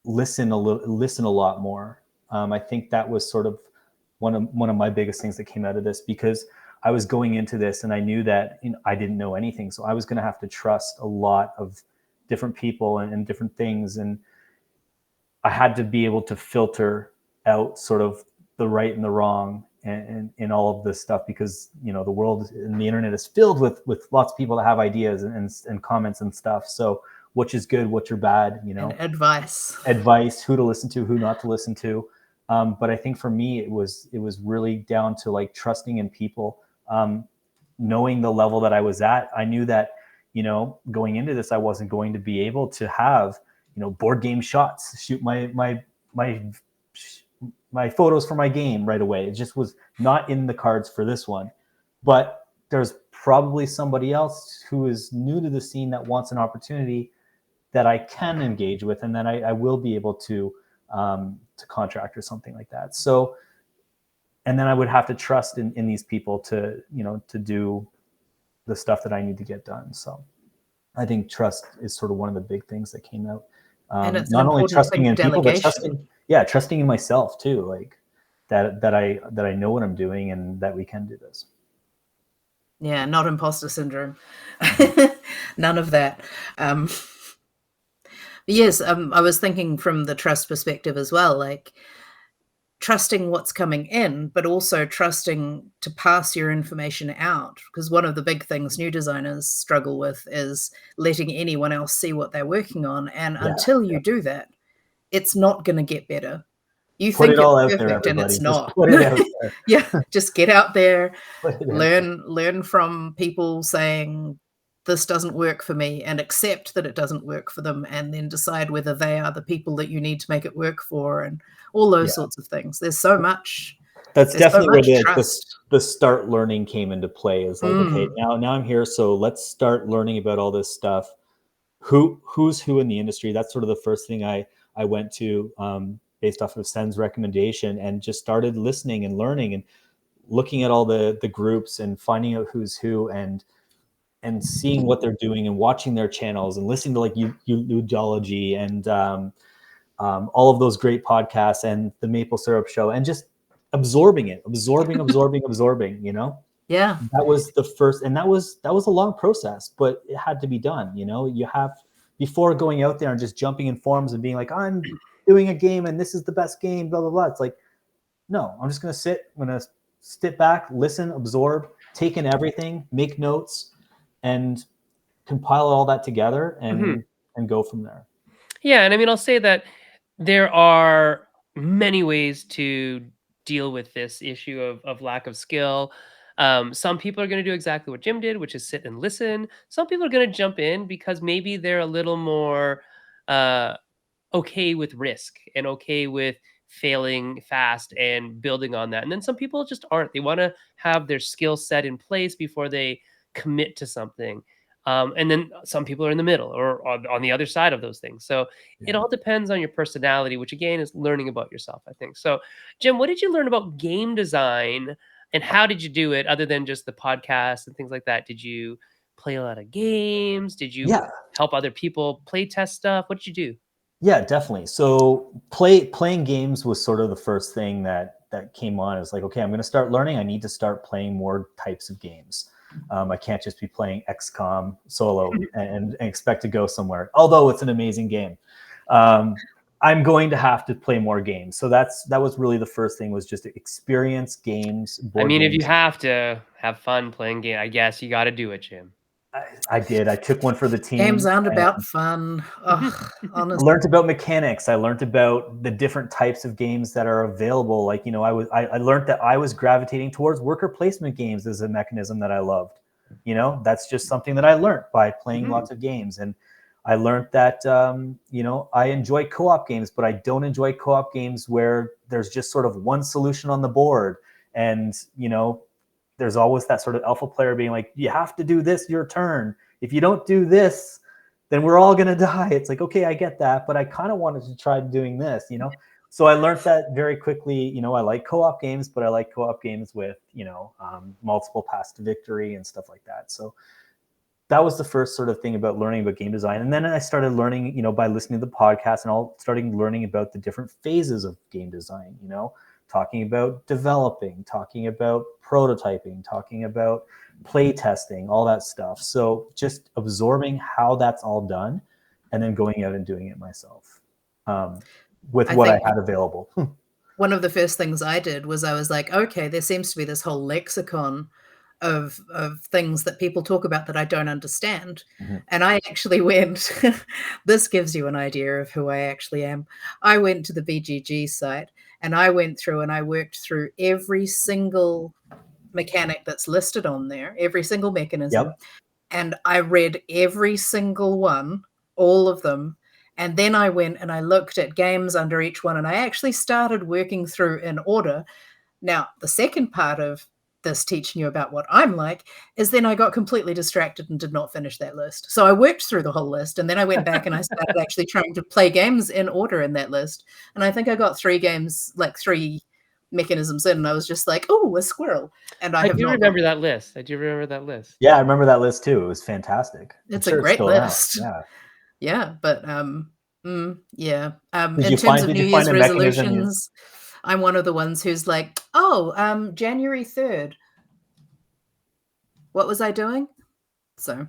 listen a lot more. I think that was sort of one of my biggest things that came out of this, because I was going into this and I knew that I didn't know anything, so I was going to have to trust a lot of different people and different things, and I had to be able to filter out sort of the right and the wrong and in all of this stuff, because the world and the internet is filled with lots of people that have ideas and comments and stuff. So which is good, which are bad, And advice. advice, who to listen to, who not to listen to. But I think for me, it was really down to like trusting in people, knowing the level that I was at. I knew that going into this, I wasn't going to be able to have board game shots, shoot my photos for my game right away. It just was not in the cards for this one. But there's probably somebody else who is new to the scene that wants an opportunity that I can engage with, and then I will be able to contract or something like that. So, and then I would have to trust in these people to to do the stuff that I need to get done. So I think trust is sort of one of the big things that came out. And it's an Not only important trusting thing, in people, but delegation. trusting in myself too. Like that I know what I'm doing and that we can do this. Yeah, not imposter syndrome. None of that. Um, yes, I was thinking from the trust perspective as well, like trusting what's coming in, but also trusting to pass your information out. Because one of the big things new designers struggle with is letting anyone else see what they're working on. And Yeah, until yeah. you do that, it's not going to get better. You Put think it it's all out there, perfect and everybody. it's Just not. put it out there. Yeah, just get out there, Put it out there. learn from people saying this doesn't work for me, and accept that it doesn't work for them, and then decide whether they are the people that you need to make it work for, and all those Yeah. sorts of things. There's so much That's there's so definitely where much trust. the start learning came into play. Is like, okay, now I'm here, so let's start learning about all this stuff. Who's who in the industry? That's sort of the first thing I went to, based off of Sen's recommendation, and just started listening and learning and looking at all the groups and finding out who's who, and seeing what they're doing and watching their channels and listening to like Udology and all of those great podcasts and the Maple Syrup Show, and just absorbing it, absorbing. Yeah. That was the first, and that was a long process, but it had to be done. You have, before going out there and just jumping in forums and being like, I'm doing a game and this is the best game, blah blah blah. It's like, no, I'm just gonna sit back, listen, absorb, take in everything, make notes, and compile all that together Mhm. and go from there. Yeah, and I mean, I'll say that there are many ways to deal with this issue of lack of skill. Some people are going to do exactly what Jim did, which is sit and listen. Some people are going to jump in because maybe they're a little more uh, okay with risk and okay with failing fast and building on that. And then some people just aren't. They want to have their skill set in place before they commit to something. And then some people are in the middle or on the other side of those things. So it Yeah. all depends on your personality, which again is learning about yourself, I think. So, Jim, what did you learn about game design and how did you do it other than just the podcast and things like that? Did you play a lot of games? Did you Yeah. help other people play test stuff? What did you do? Yeah, definitely. So playing games was sort of the first thing that that came on. It was like, okay, I'm going to start learning. I need to start playing more types of games. I can't just be playing XCOM solo and expect to go somewhere, although it's an amazing game. I'm going to have to play more games. So that was really the first thing, was just experience games, I board mean, if you games. have to have fun playing game, I guess you got to do it, Jim. I did. I took one for the team. Games aren't about fun. I Honestly. learned about mechanics. I learned about the different types of games that are available. Like, you know, I learned that I was gravitating towards worker placement games as a mechanism that I loved. You know, that's just something that I learned by playing lots of games. And I learned that, you know, I enjoy co-op games, but I don't enjoy co-op games where there's just sort of one solution on the board. And, you know, there's always that sort of alpha player being like, you have to do this your turn. If you don't do this, then we're all going to die. It's like, okay, I get that, but I kind of wanted to try doing this, you know? So I learned that very quickly. You know, I like co-op games, but I like co-op games with, you know, multiple paths to victory and stuff like that. So that was the first sort of thing about learning about game design. And then I started learning, you know, by listening to the podcast, and all starting learning about the different phases of game design, you know, talking about developing, talking about prototyping, talking about play testing, all that stuff. So just absorbing how that's all done, and then going out and doing it myself with what I had available. One of the first things I did was I was like, okay, there seems to be this whole lexicon of things that people talk about that I don't understand. And I actually went, this gives you an idea of who I actually am. I went to the BGG site and I went through and I worked through every single mechanic that's listed on there, every single mechanism. Yep. And I read every single one, all of them. And then I went and I looked at games under each one, and I actually started working through in order. Now, the second part of this teaching you about what I'm like is then I got completely distracted and did not finish that list. So I worked through the whole list, and then I went back and I started actually trying to play games in order in that list. And I think I got 3 games, like 3 mechanisms in, and I was just like, oh, a squirrel. And I do remember that list. I do remember that list. Yeah, I remember that list too. It was fantastic. It's a great list. Yeah. Yeah, but yeah. Did In you terms find of did New you find Year's a mechanism you resolutions, I'm one of the ones who's like, oh, January 3rd. What was I doing? So,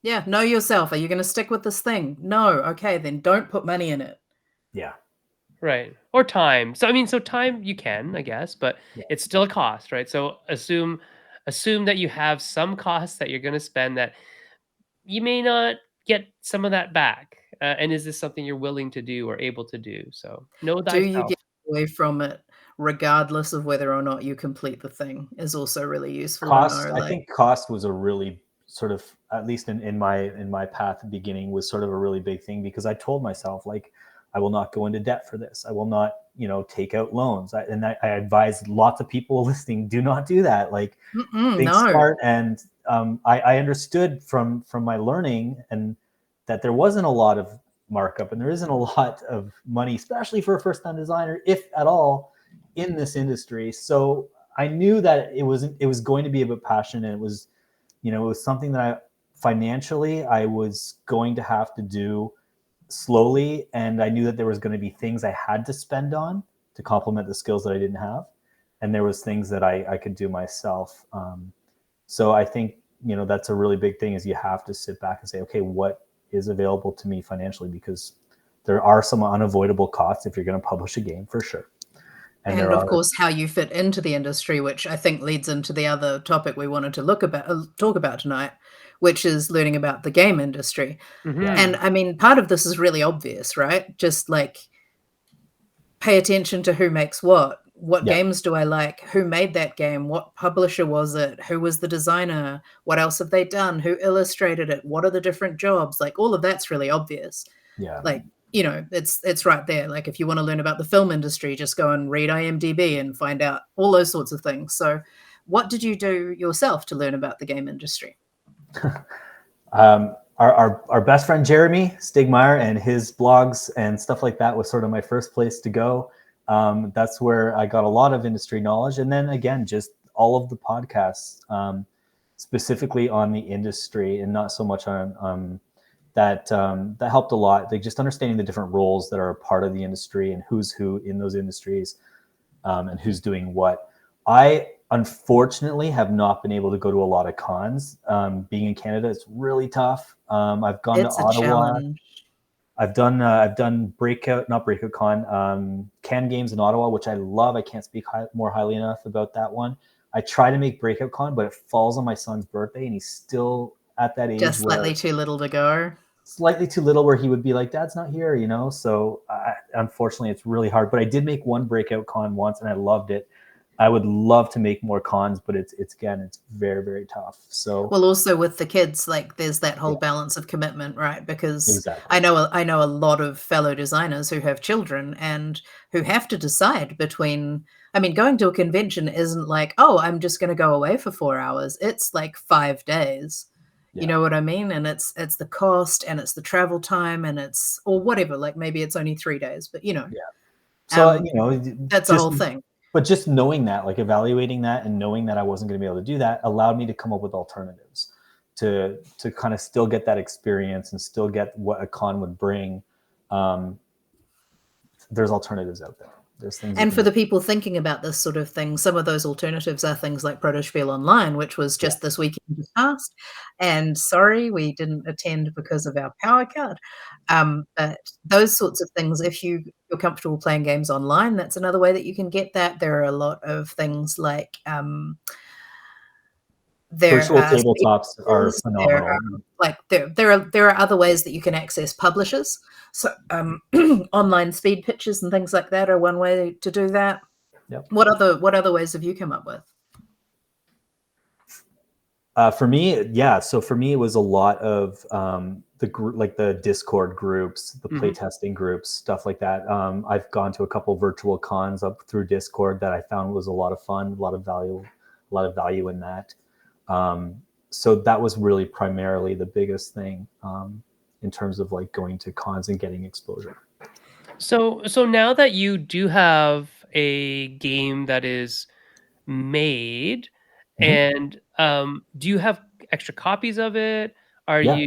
yeah, know yourself. Are you going to stick with this thing? No. Okay, then don't put money in it. Yeah. Right. Or time. So I mean, so time you can, I guess, but it's still a cost, right? So assume that you have some costs that you're going to spend that you may not get some of that back. And is this something you're willing to do or able to do? So know Do you thyself. get away from it regardless of whether or not you complete the thing is also really useful to Cost, know. I Like, think cost was a really sort of, at least in my path beginning, was sort of a really big thing, because I told myself, like, I will not go into debt for this. I will not, you know, take out loans. I advise lots of people listening, do not do that. Like, think no. smart. And I understood from my learning and that there wasn't a lot of markup and there isn't a lot of money, especially for a first-time designer, if at all, in this industry. So I knew that it was going to be about passion, and it was, you know, it was something that financially I was going to have to do slowly, and I knew that there was going to be things I had to spend on to complement the skills that I didn't have, and there was things that I could do myself. So I think, you know, that's a really big thing, is you have to sit back and say, okay, what is available to me financially, because there are some unavoidable costs if you're going to publish a game, for sure. And of course, how you fit into the industry, which I think leads into the other topic we wanted to talk about tonight, which is learning about the game industry. And I mean, part of this is really obvious, right? Just like pay attention to who makes what. What games do I like? Who made that game? What publisher was it? Who was the designer? What else have they done? Who illustrated it? What are the different jobs? Like, all of that's really obvious. Yeah. Like, you know, it's right there. Like, if you want to learn about the film industry, just go and read IMDb and find out all those sorts of things. So what did you do yourself to learn about the game industry? Our best friend Jeremy Stigmeyer and his blogs and stuff like that was sort of my first place to go. That's where I got a lot of industry knowledge. And then again, just all of the podcasts, specifically on the industry, and not so much on that helped a lot. Like, just understanding the different roles that are a part of the industry and who's who in those industries. and who's doing what. I unfortunately have not been able to go to a lot of cons. Being in Canada, it's really tough. I've gone to It's a Ottawa. challenge. I've done not Breakout Con, Can Games in Ottawa, which I love. I can't speak more highly enough about that one. I try to make Breakout Con, but it falls on my son's birthday, and he's still at that age Just where slightly too little to go. slightly too little, where he would be like, "Dad's not here," you know. So unfortunately, it's really hard. But I did make one Breakout Con once, and I loved it. I would love to make more cons, but it's again, it's very, very tough. So Well, also with the kids, like there's that yeah, whole balance of commitment, right? Because exactly. I know a lot of fellow designers who have children and who have to decide between. I mean, going to a convention isn't like, oh, I'm just going to go away for 4 hours. It's like 5 days. You Yeah, know what I mean? And it's the cost and it's the travel time and it's or whatever. Like maybe it's only 3 days, but yeah. So um, that's a just whole thing. but just knowing that, like evaluating that and knowing that I wasn't going to be able to do that allowed me to come up with alternatives to kind of still get that experience and still get what a con would bring. Um, there's alternatives out there. There's things you And can for do. the people thinking about this sort of thing, some of those alternatives are things like Protospiel Online, which was just Yes. this weekend just past. And sorry, we didn't attend because of our power cut. But those sorts of things, if you're comfortable playing games online, that's another way that you can get that. There are a lot of things like there Virtual are tabletops are speakers, there are phenomenal. like there are other ways that you can access publishers. So online speed pitches and things like that are one way to do that. Yep. What other ways have you come up with? For me, yeah. So for me, it was a lot of the group, like the Discord groups, the Mhm. playtesting groups, stuff like that. I've gone to a couple virtual cons up through Discord that I found was a lot of fun, a lot of value in that. So that was really primarily the biggest thing in terms of like going to cons and getting exposure. So now that you do have a game that is made, Mhm. and do you have extra copies of it? Yeah.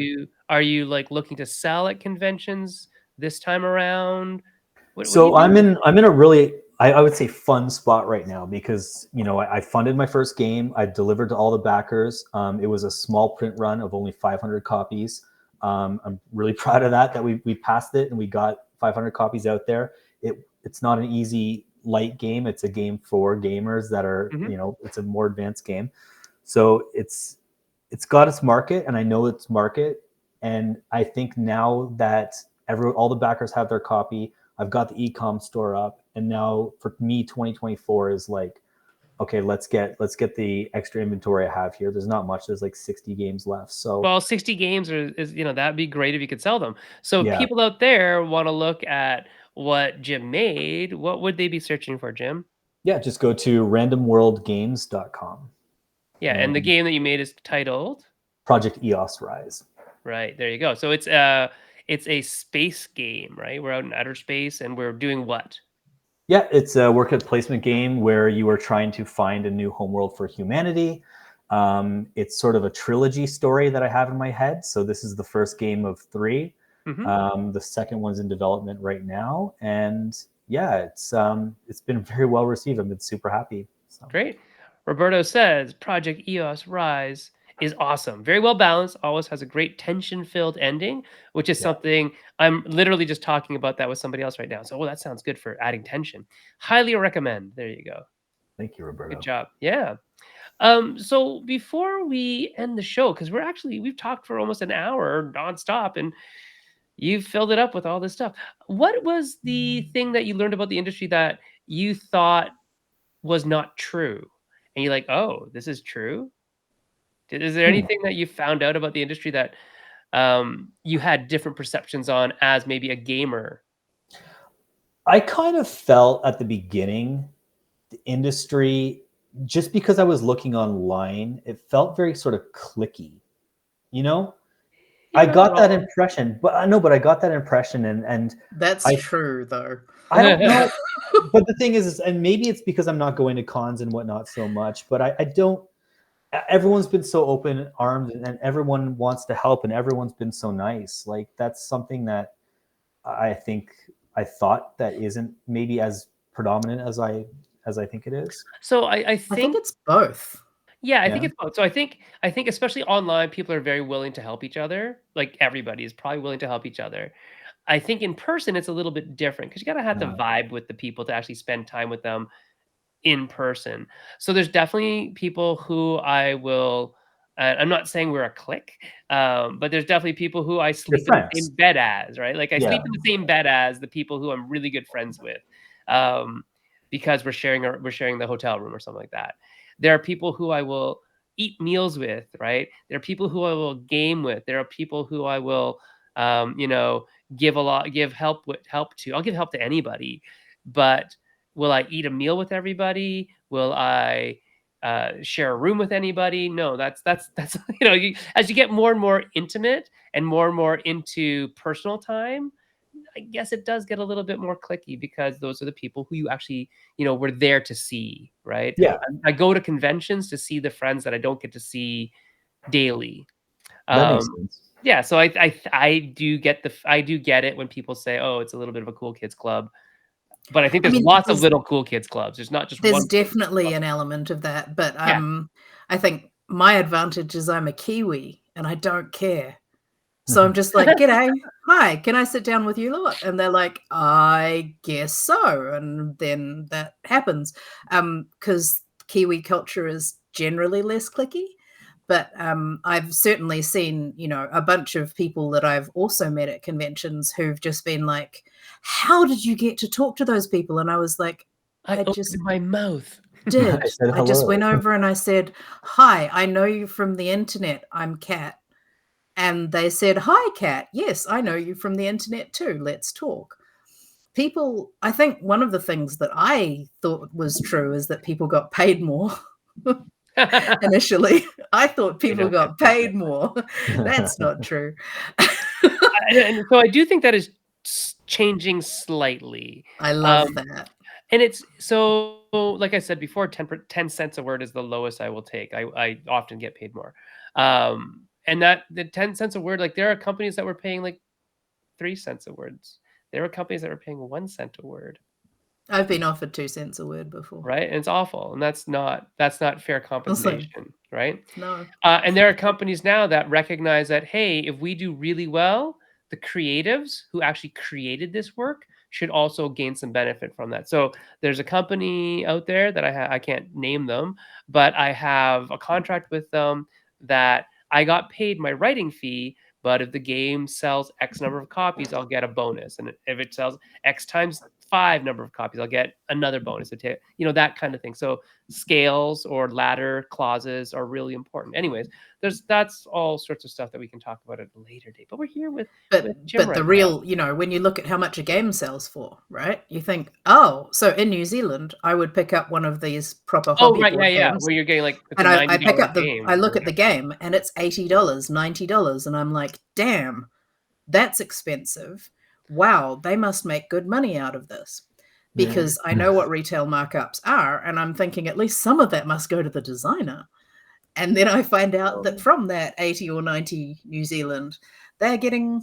Are you like looking to sell at conventions this time around? What are you So doing? I'm in a really I would say fun spot right now because I funded my first game. I delivered to all the backers. It was a small print run of only 500 copies. I'm really proud of that we passed it and we got 500 copies out there. It's not an easy light game. It's a game for gamers that are Mhm. it's a more advanced game. So it's got its market, and I know its market. And I think now that all the backers have their copy, I've got the e-com store up, and now for me, 2024 is like, okay, let's get the extra inventory I have here. There's not much. There's like 60 games left. So Well, 60 games is that'd be great if you could sell them. So if yeah, people out there want to look at what Jim made, what would they be searching for, Jim? yeah, just go to randomworldgames.com Yeah, and the and game that you made is titled. Project EOS Rise. Right, there you go. So it's a space game, right? We're out in outer space and we're doing what? Yeah, it's a worker placement game where you are trying to find a new homeworld for humanity. It's sort of a trilogy story that I have in my head. So this is the first game of three. Mhm. The second one's in development right now, and yeah, it's been very well received. I've been super happy. So Great. Roberto says Project EOS Rise is awesome. Very well balanced, always has a great tension filled ending, which is yeah, something I'm literally just talking about that with somebody else right now. So, oh, that sounds good for adding tension. Highly recommend. There you go. thank you, Good Roberto. job. Yeah. So before we end the show, because we've talked for almost an hour nonstop and you've filled it up with all this stuff. What was the thing that you learned about the industry that you thought was not true? And you're like, "Oh, this is true?" Is there Hmm. anything that you found out about the industry that, you had different perceptions on as maybe a gamer? I kind of felt at the beginning the industry, just because I was looking online, it felt very sort of clicky. You know, You're I not got that wrong. impression, but I know, but I got that impression, and That's I true, though. I don't know. But the thing is, and maybe it's because I'm not going to cons and whatnot so much, but I don't. Everyone's been so open armed, and everyone wants to help, and everyone's been so nice. Like that's something that I think I thought that isn't maybe as predominant as I think it is. So I I think think it's both. yeah, I think Yeah. it's both. So I think especially online, people are very willing to help each other. Like everybody is probably willing to help each other. I think in person it's a little bit different because you gotta have to Uh, vibe with the people to actually spend time with them in person. So there's definitely people who I will. I'm not saying we're a clique, but there's definitely people who I your sleep in the same friends. bed as, right? Like I sleep Yeah. in the same bed as the people who I'm really good friends with, um, because we're sharing the hotel room or something like that. There are people who I will eat meals with, right? There are people who I will game with. There are people who I will, you know, give help to. I'll give help to anybody, but will I eat a meal with everybody? Will I share a room with anybody? No, that's as you get more and more intimate and more into personal time, I guess it does get a little bit more clicky because those are the people who you actually were there to see, right? Yeah. I go to conventions to see the friends that I don't get to see daily. That makes Um, sense. yeah, so I do get it when people say, "Oh, it's a little bit of a cool kids club." But I think I there's mean, lots of little cool kids clubs. There's not just there's one cool kids definitely club. an element of that, but, Yeah. I think my advantage is I'm a Kiwi and I don't care. So I'm just like, "G'day. Hi, can I sit down with you lot?" And they're like, "I guess so." And then that happens. Because Kiwi culture is generally less clicky. But, I've certainly seen, a bunch of people that I've also met at conventions who've just been like, "How did you get to talk to those people?" And I was like, I "I opened just my mouth. I did. said I just hello. went over and I said, 'Hi, I know you from the internet. I'm Cat.'" And they said, "Hi, Cat. Yes, I know you from the internet too. Let's talk." People I think one of the things that I thought was true is that people got paid more initially. I thought They people don't get got paid more. paid more. That's not true. And so I do think that is changing slightly. I love Um, that. and it's so like I said before, 10 cents a word is the lowest I will take. I often get paid more. And that the 10 cents a word, like there are companies that were paying like 3 cents a word. There were companies that were paying 1 cent a word. I've been offered 2 cents a word before. Right? And it's awful, and that's not fair I was like, compensation, right? "No." And there are companies now that recognize that, hey, if we do really well, the creatives who actually created this work should also gain some benefit from that. So there's a company out there that I can't name them, but I have a contract with them that I got paid my writing fee. But if the game sells X number of copies, I'll get a bonus, and if it sells X times five number of copies, I'll get another bonus. That kind of thing. So scales or ladder clauses are really important. Anyways, that's all sorts of stuff that we can talk about at a later date. But we're here with Jim But the right now. real, when you look at how much a game sells for, right? You think, "Oh, so in New Zealand, I would pick up one of these proper Oh hobby right, yeah, board yeah. games." Where you're getting like it's a And I ninety pick dollar up I game or look at the whatever. game and it's $80, $90, and I'm like, "Damn, that's expensive. Wow, they must make good money out of this." Yeah. Because I know what retail markups are, and I'm thinking at least some of that must go to the designer. And then I find out that So, from that 80 or 90 New Zealand, they're getting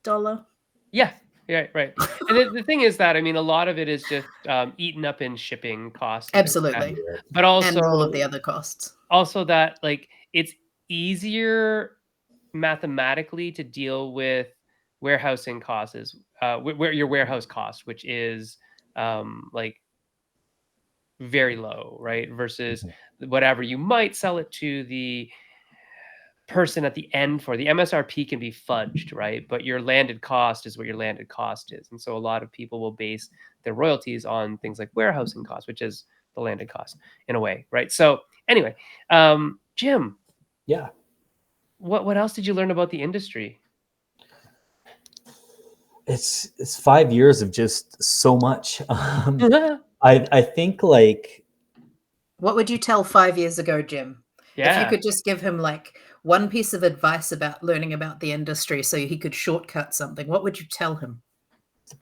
dollar. yeah, yeah, right. And the thing is that I mean, a lot of it is just eaten up in shipping costs and things like that. Absolutely. Yeah. But And all of also, the other costs. also that like it's easier mathematically to deal with warehousing costs is where your warehouse cost, which is like very low, right? Versus Mhm. whatever you might sell it to the person at the end for. The MSRP can be fudged, right? But your landed cost is what your landed cost is. And so a lot of people will base their royalties on things like warehousing costs, which is the landed cost in a way, right? So anyway, Jim, Yeah. what else did you learn about the industry? It's 5 years of just so much. I think like What would you tell 5 years ago, Jim? If you Yeah. could just give him, like, one piece of advice about learning about the industry so he could shortcut something, what would you tell him?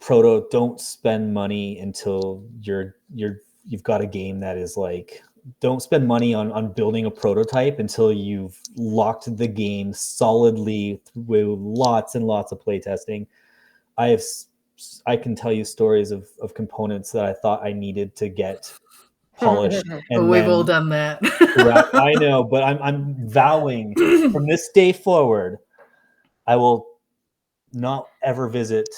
proto, don't spend money until you've got a game that is like, don't spend money on building a prototype until you've locked the game solidly with lots and lots of playtesting. I have I can tell you stories of components that I thought I needed to get polished, and We've all then done that. I know, but I'm vowing from this day forward, I will not ever visit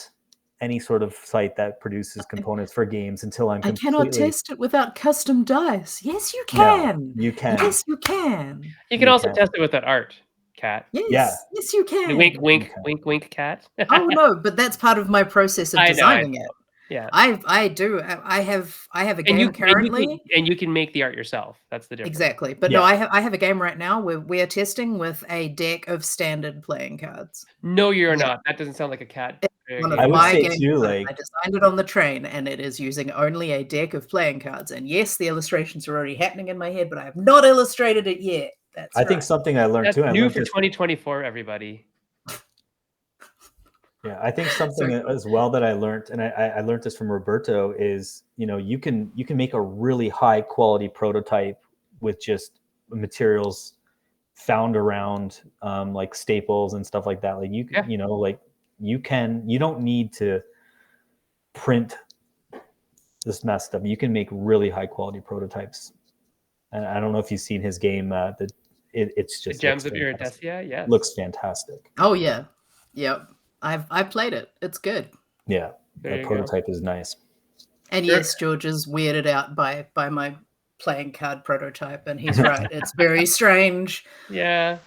any sort of site that produces components for games until I'm I cannot completely. test it without custom dice. Yes, you No, can. you can. Yes, you can. You can You also can. test it with that art, Cat. Yeah. Yes, yes, you The wink, can. wink, Okay. wink, wink, Cat. Oh no, but that's part of my process of I know, I designing it. know. Yeah. I do. I have a And game currently. you can make the art yourself. That's the difference. Exactly. But no, Yeah. I have a game right now where we are testing with a deck of standard playing cards. No, you're Yeah. not. That doesn't sound like a Cat It's one game. of I would my say games. too, I like, designed it on the train, and it is using only a deck of playing cards. And yes, the illustrations are already happening in my head, but I have not illustrated it yet. That's I think right. something I learned That's too. I new learned for this. 2024, everybody. Yeah, I think So something cool. as well that I learned, and I learned this from Roberto, is you can make a really high quality prototype with just materials found around, like staples and stuff like that. Like Yeah. like you don't need to print this messed up. You can make really high quality prototypes. And I don't know if you've seen his game. It's The just Gems looks of fantastic. Iridecia, yes. Looks fantastic. Oh yeah. Yep. I've played it. It's good. Yeah, There that you go. prototype is nice. And Sure. yes, George is weirded out by my playing card prototype, and he's right. It's very strange. Yeah.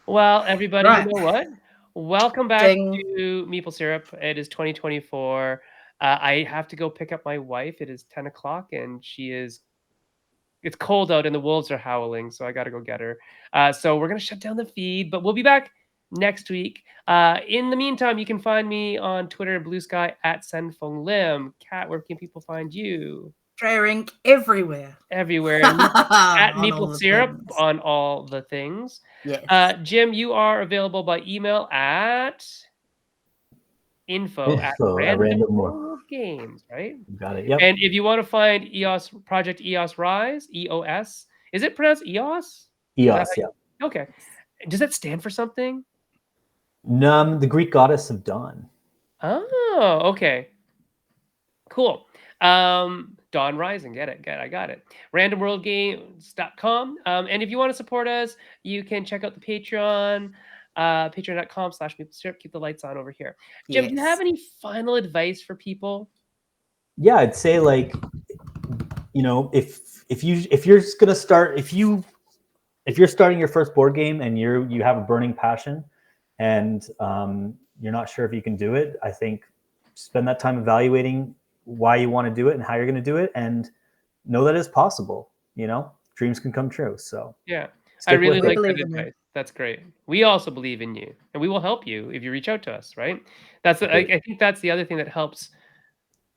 Well, everybody, you Right. know what? Welcome back Ding. to Meeple Syrup. It is 2024. I have to go pick up my wife. It is 10 o'clock, and it's cold out and the wolves are howling, so I got to go get her. So we're going to shut down the feed, but we'll be back next week. In the meantime, you can find me on Twitter and Blue Sky at Senfeng Lim. Kat, where can people find you? Ink everywhere. Everywhere. And at On all Meeple the Syrup things. on all the things. Yes. Jim, you are available by email at info at Random World Games, right? Got it. Yep. And if you want to find EOS Project EOS Rise, EOS, is it pronounced EOS? EOS. Yeah. Okay. Does that stand for something? The Greek goddess of dawn. Oh, okay. Cool. Dawn Rising, get it. I got it. randomworldgames.com. And if you want to support us, you can check out the Patreon, patreon.com/maple syrup. Keep the lights on over here. Jim, do you have any final advice for people? Yeah, I'd say, like, if you're gonna start, if you're starting your first board game and you have a burning passion, and you're not sure if you can do it, I think spend that time evaluating why you want to do it and how you're going to do it, and know that it's possible. Dreams can come true. So yeah, I really like that advice. That's great. We also believe in you, and we will help you if you reach out to us. Right? I think that's the other thing that helps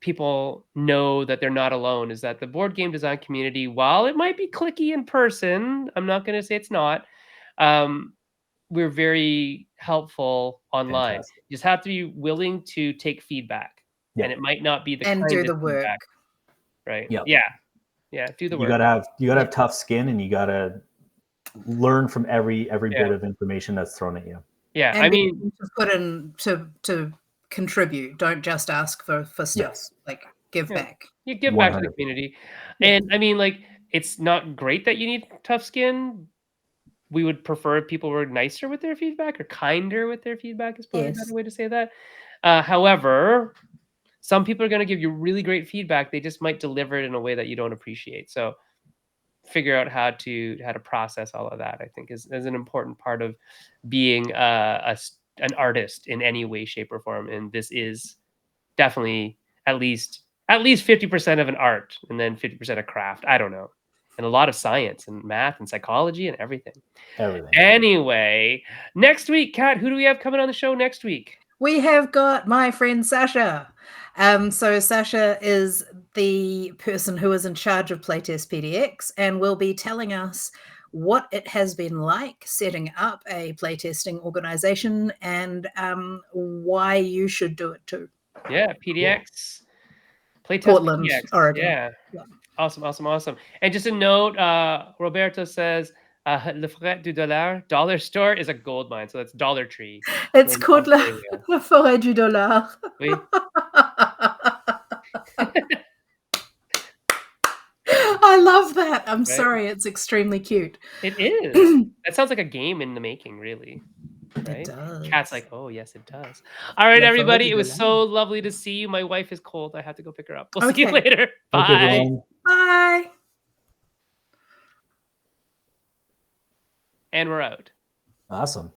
people know that they're not alone, is that the board game design community, while it might be cliquey in person, I'm not going to say it's not. We're very helpful online. Fantastic. You just have to be willing to take feedback, and it might not be the and kind do of the work. feedback, right? Yep. Yeah. Do the work. You gotta have tough skin, and you gotta learn from every bit of information that's thrown at you. Yeah, and I mean, to put in to contribute. Don't just ask for stuff. Yes. Like give back. You give back to the 100%. community, and I mean, like, it's not great that you need tough skin. We would prefer if people were nicer with their feedback, or kinder with their feedback, is probably a better way to say that. However, some people are going to give you really great feedback. They just might deliver it in a way that you don't appreciate. So figure out how to process all of that, I think, is an important part of being an artist in any way, shape, or form. And this is definitely at least 50% of an art, and then 50% of craft. I don't know. And a lot of science and math and psychology and everything. Anyway, next week, Kat, who do we have coming on the show next week? We have got my friend Sasha. So Sasha is the person who is in charge of Playtest PDX and will be telling us what it has been like setting up a playtesting organization, and why you should do it too. Yeah, PDX. Playtest Portland, PDX. Oregon. Yeah. Awesome. And just a note, Roberto says, le frais du dollar store is a gold mine. So that's Dollar Tree. It's called la forêt du dollar. Oui. I love that. I'm Right? sorry, it's extremely cute. It is. That sounds like a game in the making, really. It Right? does. Cat's like, oh yes, it does. All right, La everybody. folle It de was la. so lovely to see you. My wife is cold. I have to go pick her up. We'll see you Okay. later. Thank Bye. you, everyone. Bye. And we're out. Awesome.